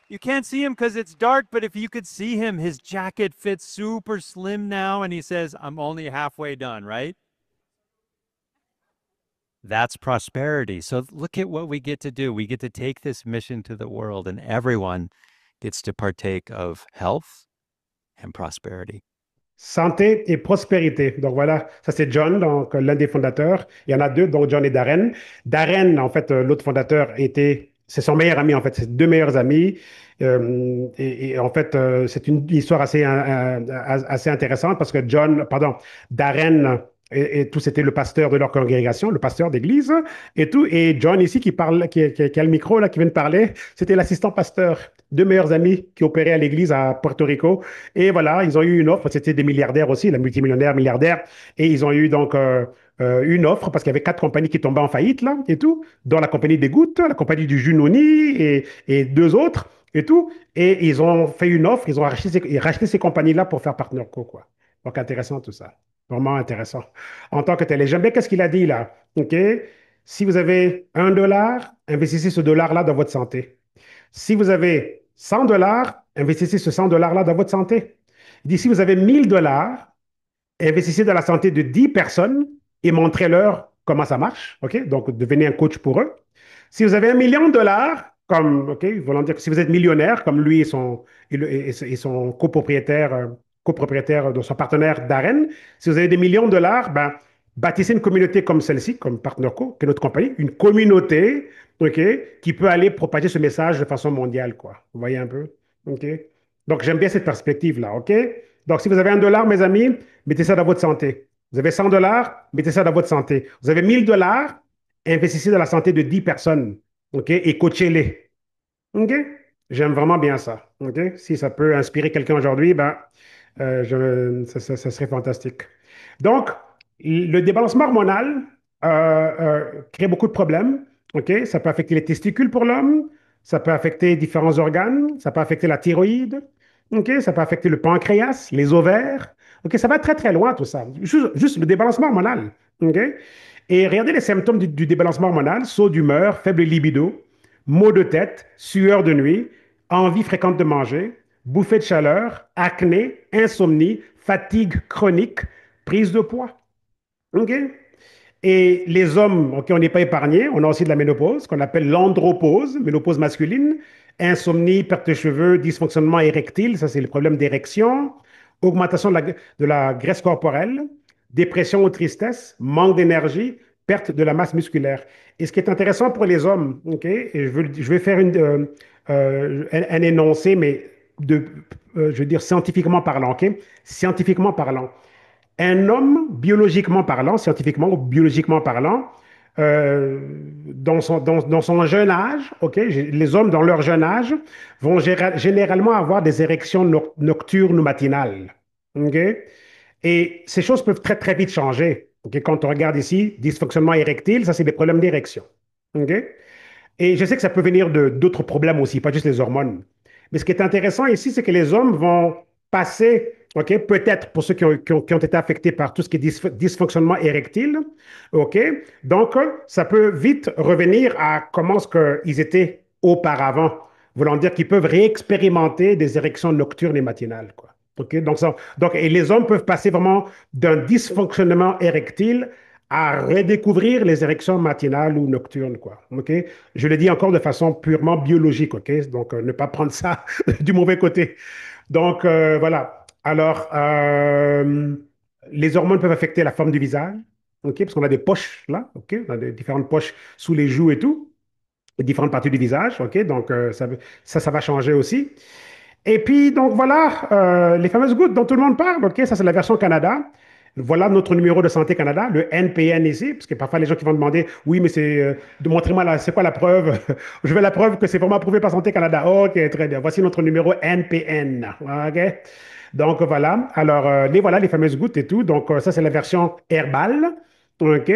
You can't see him because it's dark, but if you could see him, his jacket fits super slim now, and he says, I'm only halfway done, right? That's prosperity. So look at what we get to do. We get to take this mission to the world, and everyone gets to partake of health and prosperity. Santé et prospérité. Donc voilà, ça c'est John, donc l'un des fondateurs. Il y en a deux, donc John et Darren. Darren, en fait, l'autre fondateur c'est son meilleur ami en fait, c'est deux meilleurs amis. Et en fait, c'est une histoire assez intéressante parce que Darren et tout, c'était le pasteur de leur congrégation, le pasteur d'église et tout. Et John ici qui parle, qui a le micro là, qui vient de parler, c'était l'assistant pasteur. Deux meilleurs amis qui opéraient à l'église à Porto Rico. Et voilà, ils ont eu une offre. C'était des milliardaires aussi, la multimillionnaire, milliardaire. Et ils ont eu donc une offre parce qu'il y avait quatre compagnies qui tombaient en faillite là et tout, dont la compagnie des gouttes, la compagnie du Junoni et deux autres et tout. Et ils ont fait une offre, ils ont racheté ces compagnies-là pour faire Partner Co, quoi. Donc intéressant tout ça. Vraiment intéressant. En tant que tel. Et j'aime bien qu'est-ce qu'il a dit là. OK? Si vous avez $1, investissez ce dollar-là dans votre santé. Si vous avez $100, investissez ce $100-là dans votre santé. Il dit, si vous avez $1,000, investissez dans la santé de 10 personnes et montrez-leur comment ça marche. OK? Donc, devenez un coach pour eux. Si vous avez $1 million, comme, OK, voulant dire que si vous êtes millionnaire, comme lui et son copropriétaire de son partenaire Darren, si vous avez des millions de dollars, ben, bâtissez une communauté comme celle-ci, comme PartnerCo, qui est notre compagnie, une communauté, OK, qui peut aller propager ce message de façon mondiale, quoi. Vous voyez un peu? OK? Donc, j'aime bien cette perspective-là, OK? Donc, si vous avez 1 dollar, mes amis, mettez ça dans votre santé. Vous avez 100 dollars, mettez ça dans votre santé. Vous avez 1000 dollars, investissez dans la santé de 10 personnes, OK? Et coachez-les. OK? J'aime vraiment bien ça. OK? Si ça peut inspirer quelqu'un aujourd'hui, ben, ça serait fantastique. Donc, le débalancement hormonal crée beaucoup de problèmes. OK? Ça peut affecter les testicules pour l'homme, ça peut affecter différents organes, ça peut affecter la thyroïde, OK? Ça peut affecter le pancréas, les ovaires. OK? Ça va très, très loin, tout ça. Juste le débalancement hormonal. OK? Et regardez les symptômes du débalancement hormonal, saut d'humeur, faible libido, maux de tête, sueur de nuit, envie fréquente de manger, bouffée de chaleur, acné, insomnie, fatigue chronique, prise de poids. OK? Et les hommes, OK, on n'est pas épargnés. On a aussi de la ménopause, qu'on appelle l'andropause, ménopause masculine, insomnie, perte de cheveux, dysfonctionnement érectile, ça c'est le problème d'érection, augmentation de la graisse corporelle, dépression ou tristesse, manque d'énergie, perte de la masse musculaire. Et ce qui est intéressant pour les hommes, OK, et je vais faire un énoncé, mais je veux dire scientifiquement parlant, OK? Scientifiquement parlant. Un homme, biologiquement parlant, scientifiquement ou biologiquement parlant, dans son jeune âge, ok, les hommes dans leur jeune âge vont généralement avoir des érections nocturnes ou matinales. Ok. Et ces choses peuvent très très vite changer. Ok. Quand on regarde ici, dysfonctionnement érectile, ça c'est des problèmes d'érection. Ok. Et je sais que ça peut venir de d'autres problèmes aussi, pas juste les hormones. Mais ce qui est intéressant ici, c'est que les hommes vont passer, OK, peut-être pour ceux qui ont été affectés par tout ce qui est dysfonctionnement érectile, OK, donc ça peut vite revenir à comment ce qu'ils étaient auparavant, voulant dire qu'ils peuvent réexpérimenter des érections nocturnes et matinales, quoi. OK, et les hommes peuvent passer vraiment d'un dysfonctionnement érectile à redécouvrir les érections matinales ou nocturnes, quoi. OK? Je le dis encore de façon purement biologique, OK? Donc, ne pas prendre ça du mauvais côté. Donc, voilà. Alors, les hormones peuvent affecter la forme du visage, OK? Parce qu'on a des poches là, OK? On a des différentes poches sous les joues et tout, et différentes parties du visage, OK? Donc, ça va changer aussi. Et puis, donc voilà, les fameuses gouttes dont tout le monde parle, OK? Ça, c'est la version Canada. Voilà notre numéro de Santé Canada, le NPN ici, parce que parfois les gens qui vont demander, oui, mais montrez-moi c'est quoi la preuve? Je veux la preuve que c'est vraiment approuvé par Santé Canada. OK, très bien. Voici notre numéro NPN. OK? Donc voilà. Alors, voilà les fameuses gouttes et tout. Donc, ça, c'est la version herbale. OK?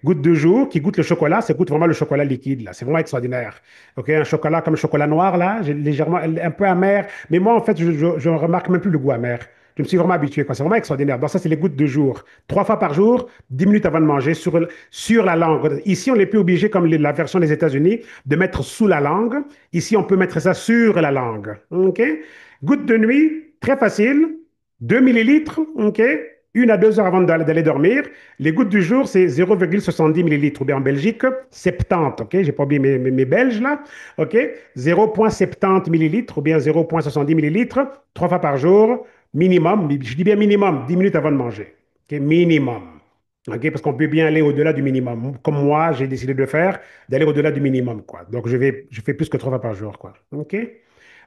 Goutte de jour qui goûte le chocolat, ça goûte vraiment le chocolat liquide, là. C'est vraiment extraordinaire. OK? Un chocolat comme le chocolat noir, là, légèrement, un peu amer. Mais moi, en fait, je ne remarque même plus le goût amer. Je me suis vraiment habitué, quoi. C'est vraiment extraordinaire. Donc, ça, c'est les gouttes de jour. 3 fois par jour, 10 minutes avant de manger, sur la langue. Ici, on n'est plus obligé, comme la version des États-Unis, de mettre sous la langue. Ici, on peut mettre ça sur la langue. OK? Goutte de nuit, très facile. 2 millilitres, OK? 1 à 2 heures avant d'aller dormir. Les gouttes du jour, c'est 0,70 millilitres. Ou bien en Belgique, 70, OK? J'ai pas oublié mes Belges, là. OK? 0,70 millilitres ou bien 0,70 millilitres, 3 fois par jour, minimum. Je dis bien minimum, 10 minutes avant de manger. OK? Minimum. OK? Parce qu'on peut bien aller au-delà du minimum. Comme moi, j'ai décidé de faire, d'aller au-delà du minimum, quoi. Donc, je fais plus que 3 fois par jour, quoi. OK?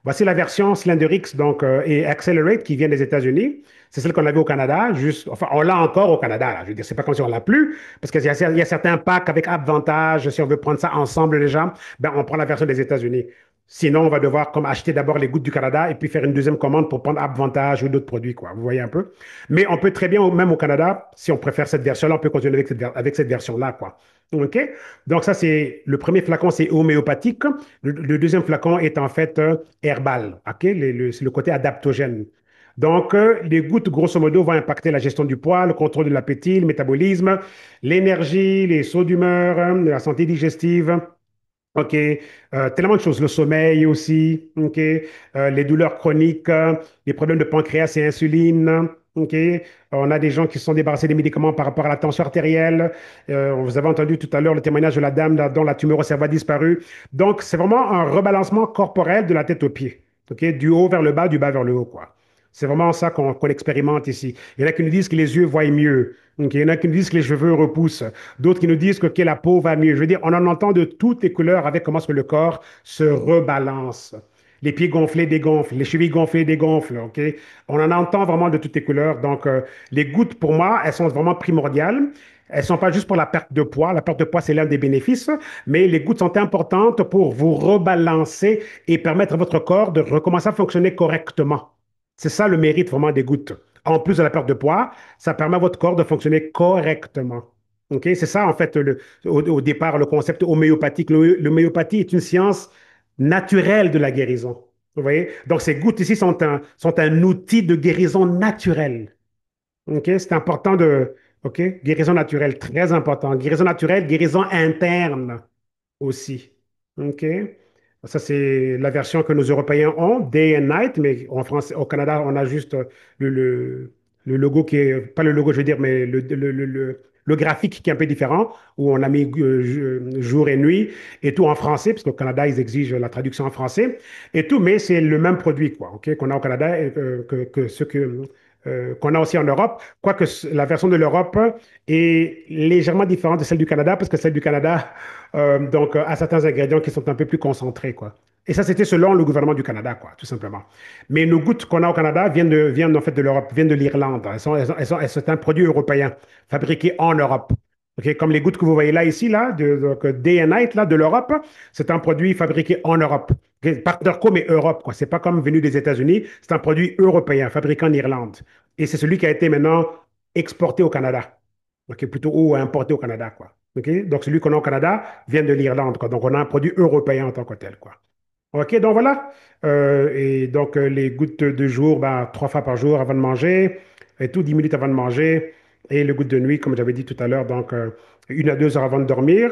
Voici la version Slenderix donc, et Accelerate qui vient des États-Unis. C'est celle qu'on avait au Canada. Enfin, on l'a encore au Canada. Là. Je veux dire, c'est pas comme si on l'a plus, parce qu'il y a certains packs avec Avantage. Si on veut prendre ça ensemble déjà, ben, on prend la version des États-Unis. Sinon, on va devoir comme acheter d'abord les gouttes du Canada et puis faire une deuxième commande pour prendre Avantage ou d'autres produits, quoi. Vous voyez un peu? Mais on peut très bien, même au Canada, si on préfère cette version-là, on peut continuer avec cette version-là, quoi. OK? Donc, ça, c'est le premier flacon, c'est homéopathique. Le deuxième flacon est en fait herbal. OK? C'est le côté adaptogène. Donc, les gouttes, grosso modo, vont impacter la gestion du poids, le contrôle de l'appétit, le métabolisme, l'énergie, les sauts d'humeur, la santé digestive. OK, tellement de choses. Le sommeil aussi, OK, les douleurs chroniques, les problèmes de pancréas et insuline, OK. On a des gens qui se sont débarrassés des médicaments par rapport à la tension artérielle. Vous avez entendu tout à l'heure le témoignage de la dame dont la tumeur au cerveau a disparu. Donc, c'est vraiment un rebalancement corporel de la tête aux pieds, OK, du haut vers le bas, du bas vers le haut, quoi. C'est vraiment ça qu'on expérimente ici. Il y en a qui nous disent que les yeux voient mieux. Ok, il y en a qui nous disent que les cheveux repoussent. D'autres qui nous disent que la peau va mieux. Je veux dire, on en entend de toutes les couleurs avec comment est-ce que le corps se rebalance. Les pieds gonflés, dégonflent. Les chevilles gonflées, dégonflent. Ok? On en entend vraiment de toutes les couleurs. Donc, les gouttes, pour moi, elles sont vraiment primordiales. Elles ne sont pas juste pour la perte de poids. La perte de poids, c'est l'un des bénéfices, mais les gouttes sont importantes pour vous rebalancer et permettre à votre corps de recommencer à fonctionner correctement. C'est ça le mérite vraiment des gouttes. En plus de la perte de poids, ça permet à votre corps de fonctionner correctement. OK? C'est ça, en fait, au départ, le concept homéopathique. L'homéopathie est une science naturelle de la guérison. Vous voyez? Donc, ces gouttes ici sont un outil de guérison naturelle. OK? C'est important de. OK? Guérison naturelle, très important. Guérison naturelle, guérison interne aussi. OK? Ça, c'est la version que nos Européens ont, Day and Night, mais en France, au Canada, on a juste le, le, le logo qui est, pas le logo, je veux dire, mais le graphique qui est un peu différent, où on a mis jour et nuit, et tout en français, parce qu'au Canada, ils exigent la traduction en français, et tout, mais c'est le même produit, quoi, OK, qu'on a au Canada, et que ce qu'on a aussi en Europe, quoique la version de l'Europe est légèrement différente de celle du Canada, parce que celle du Canada, à certains ingrédients qui sont un peu plus concentrés, quoi. Et ça, c'était selon le gouvernement du Canada, quoi, tout simplement. Mais nos gouttes qu'on a au Canada viennent en fait de l'Europe, viennent de l'Irlande. C'est un produit européen, fabriqué en Europe. OK, comme les gouttes que vous voyez là, ici, là, donc, Day and Night, là, de l'Europe, c'est un produit fabriqué en Europe. OK, Parterco, mais Europe, quoi. C'est pas comme venu des États-Unis, c'est un produit européen, fabriqué en Irlande. Et c'est celui qui a été maintenant exporté au Canada. OK, plutôt ou importé au Canada, quoi. OK? Donc, celui qu'on a au Canada vient de l'Irlande, quoi. Donc, on a un produit européen en tant que tel, quoi. OK, donc voilà. Et donc, les gouttes de jour, ben, 3 fois par jour avant de manger, et tout 10 minutes avant de manger. Et le goutte de nuit, comme j'avais dit tout à l'heure, donc 1 à 2 heures avant de dormir,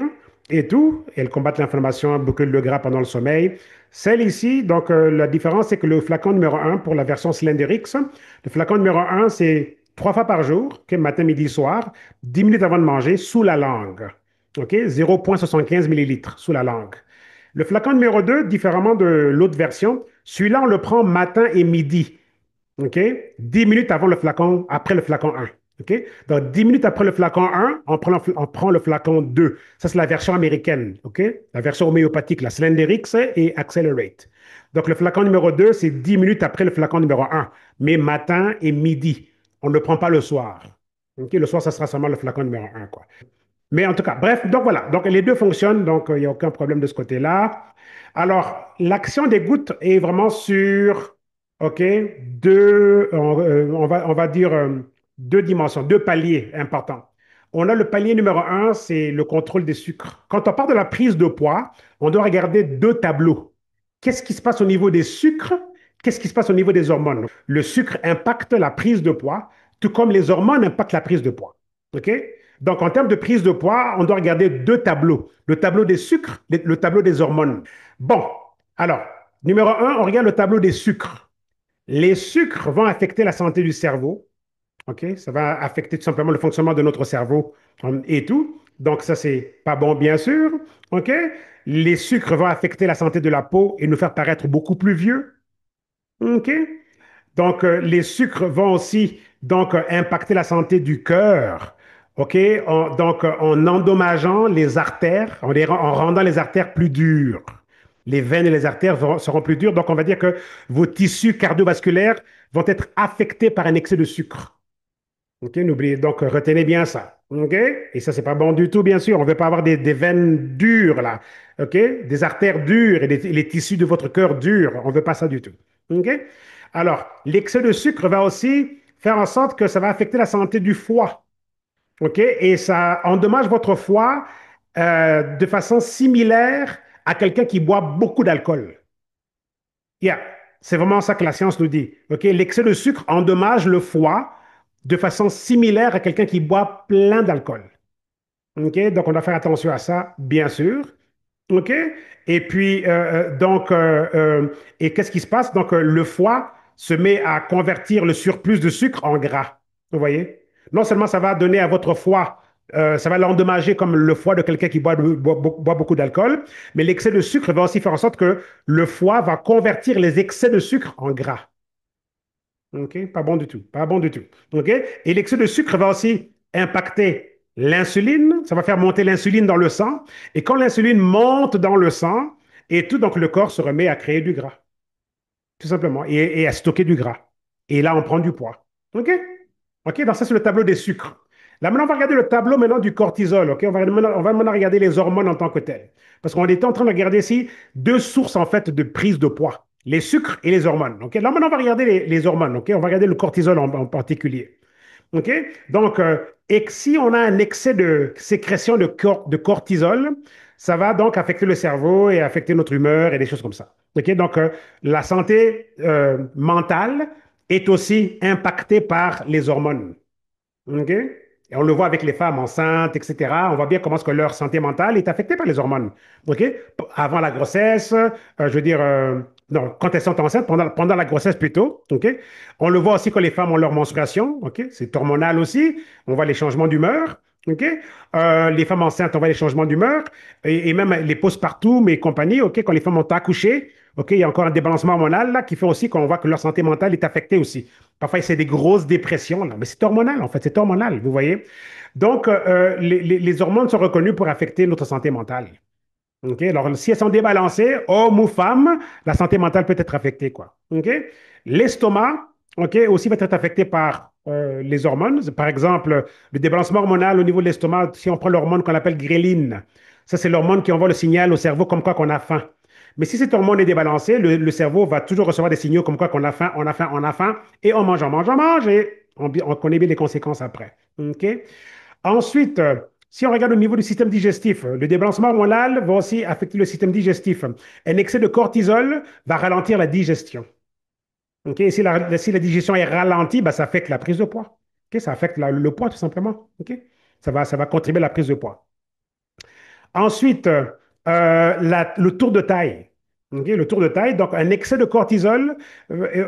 et tout. Elles combattent l'inflammation, brûlent le gras pendant le sommeil. Celle ici, donc la différence, c'est que le flacon numéro 1 pour la version Slenderix, le flacon numéro 1, c'est 3 fois par jour, ok, matin, midi, soir, 10 minutes avant de manger, sous la langue. OK? 0,75 millilitres sous la langue. Le flacon numéro 2, différemment de l'autre version, celui-là, on le prend matin et midi. OK? 10 minutes avant le flacon, après le flacon 1. OK? Donc, 10 minutes après le flacon 1, on prend le flacon 2. Ça, c'est la version américaine. OK? La version homéopathique, la Slenderix et Accelerate. Donc, le flacon numéro 2, c'est 10 minutes après le flacon numéro 1, mais matin et midi. On ne le prend pas le soir. OK? Le soir, ça sera seulement le flacon numéro 1, quoi. Mais en tout cas, bref, donc voilà. Donc les deux fonctionnent, donc il n'y a aucun problème de ce côté-là. Alors, l'action des gouttes est vraiment sur, OK, on va dire 2 dimensions, 2 paliers importants. On a le palier numéro 1, c'est le contrôle des sucres. Quand on parle de la prise de poids, on doit regarder 2 tableaux. Qu'est-ce qui se passe au niveau des sucres? Qu'est-ce qui se passe au niveau des hormones? Le sucre impacte la prise de poids, tout comme les hormones impactent la prise de poids. OK? Donc, en termes de prise de poids, on doit regarder 2 tableaux. Le tableau des sucres, le tableau des hormones. Bon, alors, numéro 1, on regarde le tableau des sucres. Les sucres vont affecter la santé du cerveau. OK? Ça va affecter tout simplement le fonctionnement de notre cerveau et tout. Donc, ça, c'est pas bon, bien sûr. OK? Les sucres vont affecter la santé de la peau et nous faire paraître beaucoup plus vieux. OK? Donc, les sucres vont aussi impacter la santé du cœur. OK? En endommageant les artères, en rendant les artères plus dures. Les veines et les artères seront plus dures. Donc, on va dire que vos tissus cardiovasculaires vont être affectés par un excès de sucre. OK? N'oubliez donc, retenez bien ça. OK? Et ça, c'est pas bon du tout, bien sûr. On ne veut pas avoir des veines dures, là. OK? Des artères dures et les tissus de votre cœur durs. On ne veut pas ça du tout. OK? Alors, l'excès de sucre va aussi faire en sorte que ça va affecter la santé du foie. OK? Et ça endommage votre foie de façon similaire à quelqu'un qui boit beaucoup d'alcool. Yeah. C'est vraiment ça que la science nous dit. OK? L'excès de sucre endommage le foie de façon similaire à quelqu'un qui boit plein d'alcool. OK? Donc, on doit faire attention à ça, bien sûr. OK? Et puis, et qu'est-ce qui se passe? Donc, le foie se met à convertir le surplus de sucre en gras. Vous voyez? Non seulement ça va donner à votre foie, ça va l'endommager comme le foie de quelqu'un qui boit beaucoup d'alcool, mais l'excès de sucre va aussi faire en sorte que le foie va convertir les excès de sucre en gras. OK? Pas bon du tout. Pas bon du tout. OK? Et l'excès de sucre va aussi impacter l'insuline. Ça va faire monter l'insuline dans le sang. Et quand l'insuline monte dans le sang, et tout, donc le corps se remet à créer du gras, tout simplement, et à stocker du gras. Et là, on prend du poids. OK? OK? Donc ça, c'est le tableau des sucres. Là, maintenant, on va regarder le tableau maintenant du cortisol. OK? On va maintenant regarder les hormones en tant que telles. Parce qu'on était en train de regarder ici deux sources, en fait, de prise de poids. Les sucres et les hormones. OK? Là, maintenant, on va regarder les hormones. OK? On va regarder le cortisol en particulier. OK? Donc, et si on a un excès de sécrétion de cortisol, ça va donc affecter le cerveau et affecter notre humeur et des choses comme ça. OK? Donc, la santé mentale est aussi impactée par les hormones. OK? Et on le voit avec les femmes enceintes, etc. On voit bien comment est-ce que leur santé mentale est affectée par les hormones. OK? Avant la grossesse, je veux dire, non, quand elles sont enceintes, pendant la grossesse plutôt. OK? On le voit aussi quand les femmes ont leur menstruation. OK? C'est hormonal aussi. On voit les changements d'humeur. OK? Les femmes enceintes, on voit les changements d'humeur. Et même les postpartum et compagnie. OK? Quand les femmes ont accouché, OK? Il y a encore un débalancement hormonal là, qui fait aussi qu'on voit que leur santé mentale est affectée aussi. Parfois, c'est des grosses dépressions, là. Mais c'est hormonal, en fait, c'est hormonal, vous voyez. Donc, les hormones sont reconnues pour affecter notre santé mentale. OK? Alors, si elles sont débalancées, homme ou femme, la santé mentale peut être affectée, quoi. OK? L'estomac, OK, aussi va être affecté par les hormones. Par exemple, le débalancement hormonal au niveau de l'estomac, si on prend l'hormone qu'on appelle gréline, ça, c'est l'hormone qui envoie le signal au cerveau comme quoi qu'on a faim. Mais si cette hormone est débalancée, le cerveau va toujours recevoir des signaux comme quoi qu'on a faim, on a faim, on a faim, et on mange, on mange, on mange, et on connaît bien les conséquences après. OK? Ensuite, si on regarde au niveau du système digestif, le débalancement hormonal va aussi affecter le système digestif. Un excès de cortisol va ralentir la digestion. OK? Et si la digestion est ralentie, ben, ça affecte la prise de poids. OK? Ça affecte le poids, tout simplement. OK? Ça va contribuer à la prise de poids. Ensuite, le tour de taille. OK, le tour de taille, donc un excès de cortisol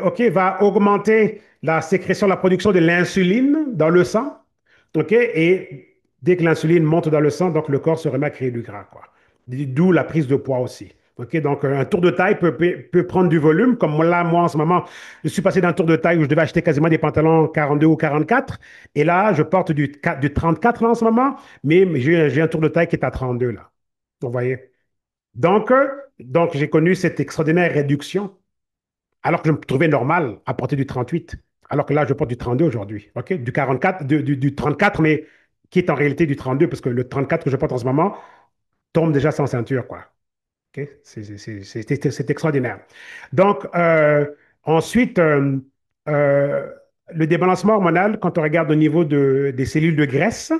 OK, va augmenter la sécrétion, la production de l'insuline dans le sang. OK, et dès que l'insuline monte dans le sang, donc le corps se remet à créer du gras, quoi. D'où la prise de poids aussi. OK, donc un tour de taille peut prendre du volume, comme là, moi en ce moment, je suis passé d'un tour de taille où je devais acheter quasiment des pantalons 42 ou 44, et là, je porte du 34 là, en ce moment, mais j'ai un tour de taille qui est à 32 là. Vous voyez? Donc j'ai connu cette extraordinaire réduction, alors que je me trouvais normal à porter du 38, alors que là, je porte du 32 aujourd'hui. OK? Du 44, du 34, mais qui est en réalité du 32, parce que le 34 que je porte en ce moment tombe déjà sans ceinture, quoi. OK? C'est extraordinaire. Donc, ensuite, euh, le débalancement hormonal, quand on regarde au niveau des cellules de graisse,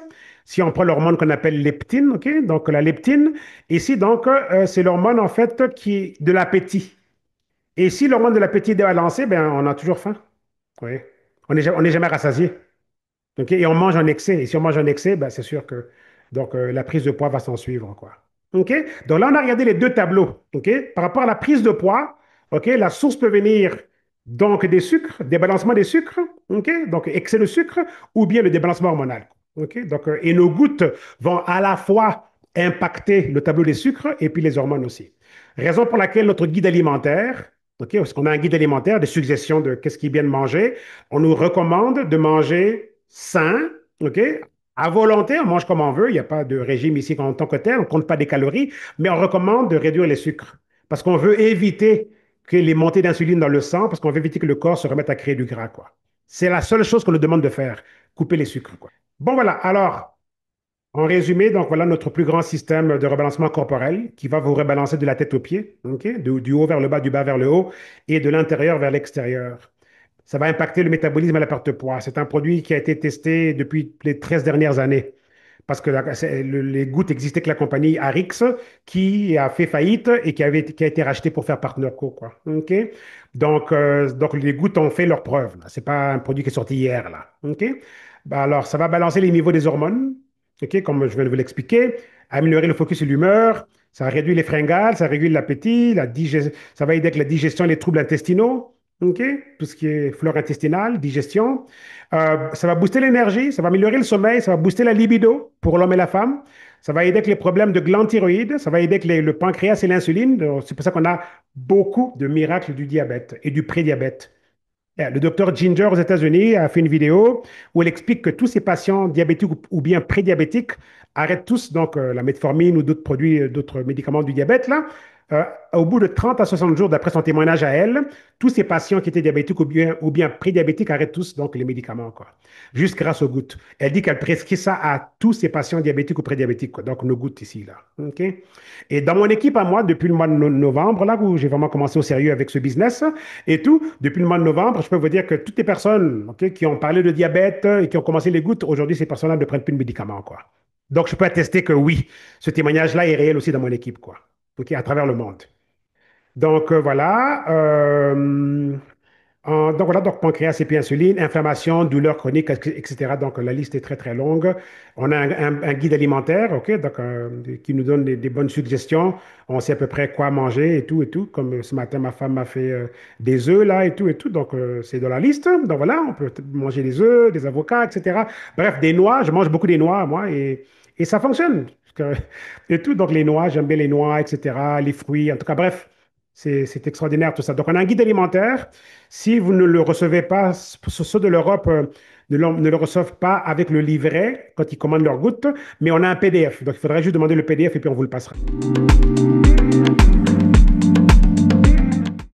si on prend l'hormone qu'on appelle leptine, OK? Donc, la leptine, ici, donc, c'est l'hormone, en fait, qui de l'appétit. Et si l'hormone de l'appétit est débalancée, ben, on a toujours faim. Oui. On n'est jamais rassasié. OK? Et on mange en excès. Et si on mange en excès, ben, c'est sûr que donc, la prise de poids va s'en suivre, quoi. OK? Donc là, on a regardé les deux tableaux. OK? Par rapport à la prise de poids, OK? La source peut venir donc des sucres, débalancement des sucres, OK? Donc excès de sucre, ou bien le débalancement hormonal. OK? Donc, et nos gouttes vont à la fois impacter le tableau des sucres et puis les hormones aussi. Raison pour laquelle notre guide alimentaire, OK? Parce qu'on a un guide alimentaire, des suggestions de qu'est-ce qui est bien de manger, on nous recommande de manger sain, OK? À volonté, on mange comme on veut. Il n'y a pas de régime ici en tant que tel. On ne compte pas des calories, mais on recommande de réduire les sucres parce qu'on veut éviter que les montées d'insuline dans le sang, parce qu'on veut éviter que le corps se remette à créer du gras, quoi. C'est la seule chose qu'on nous demande de faire, couper les sucres, quoi. Bon, voilà. Alors, en résumé, donc voilà notre plus grand système de rebalancement corporel qui va vous rebalancer de la tête aux pieds, OK? Du haut vers le bas, du bas vers le haut et de l'intérieur vers l'extérieur. Ça va impacter le métabolisme et la perte de poids. C'est un produit qui a été testé depuis les 13 dernières années. Parce que les gouttes existaient que la compagnie Arix qui a fait faillite et qui a été rachetée pour faire Partner Co, quoi. OK? Donc, les gouttes ont fait leur preuve. Ce n'est pas un produit qui est sorti hier, là. OK? Ben alors, ça va balancer les niveaux des hormones, OK? Comme je viens de vous l'expliquer, améliorer le focus et l'humeur, ça réduit les fringales, ça régule l'appétit, ça va aider avec la digestion et les troubles intestinaux. OK? Tout ce qui est flore intestinale, digestion. Ça va booster l'énergie, ça va améliorer le sommeil, ça va booster la libido pour l'homme et la femme. Ça va aider avec les problèmes de glandes thyroïdes, ça va aider avec le pancréas et l'insuline. Donc, c'est pour ça qu'on a beaucoup de miracles du diabète et du prédiabète. Le docteur Ginger aux États-Unis a fait une vidéo où elle explique que tous ces patients diabétiques ou bien prédiabétiques arrêtent tous donc la metformine ou d'autres produits, d'autres médicaments du diabète là. Euh, Au bout de 30 à 60 jours d'après son témoignage à elle, tous ces patients qui étaient diabétiques ou bien prédiabétiques arrêtent tous donc les médicaments quoi, juste grâce aux gouttes. Elle dit qu'elle prescrit ça à tous ces patients diabétiques ou prédiabétiques quoi, donc nos gouttes ici là. OK? Et dans mon équipe à moi, depuis le mois de novembre, là où j'ai vraiment commencé au sérieux avec ce business et tout, depuis le mois de novembre, je peux vous dire que toutes les personnes ok, qui ont parlé de diabète et qui ont commencé les gouttes, aujourd'hui, ces personnes-là ne prennent plus de médicaments, quoi. Donc, je peux attester que oui, ce témoignage-là est réel aussi dans mon équipe, quoi, ok, à travers le monde. Donc, voilà. Donc voilà, donc pancréas et puis insuline, inflammation, douleur chronique, etc. Donc la liste est très très longue. On a un guide alimentaire, ok, donc, qui nous donne des bonnes suggestions. On sait à peu près quoi manger et tout. Comme ce matin, ma femme m'a fait des œufs là et tout. Donc c'est dans la liste. Donc voilà, on peut manger des œufs, des avocats, etc. Bref, des noix. Je mange beaucoup des noix, moi, et ça fonctionne. Et tout, donc les noix, j'aime bien les noix, etc. Les fruits, en tout cas, bref. C'est extraordinaire tout ça. Donc, on a un guide alimentaire. Si vous ne le recevez pas, ceux de l'Europe ne le reçoivent pas avec le livret quand ils commandent leur goutte, mais on a un PDF. Donc, il faudrait juste demander le PDF et puis on vous le passera.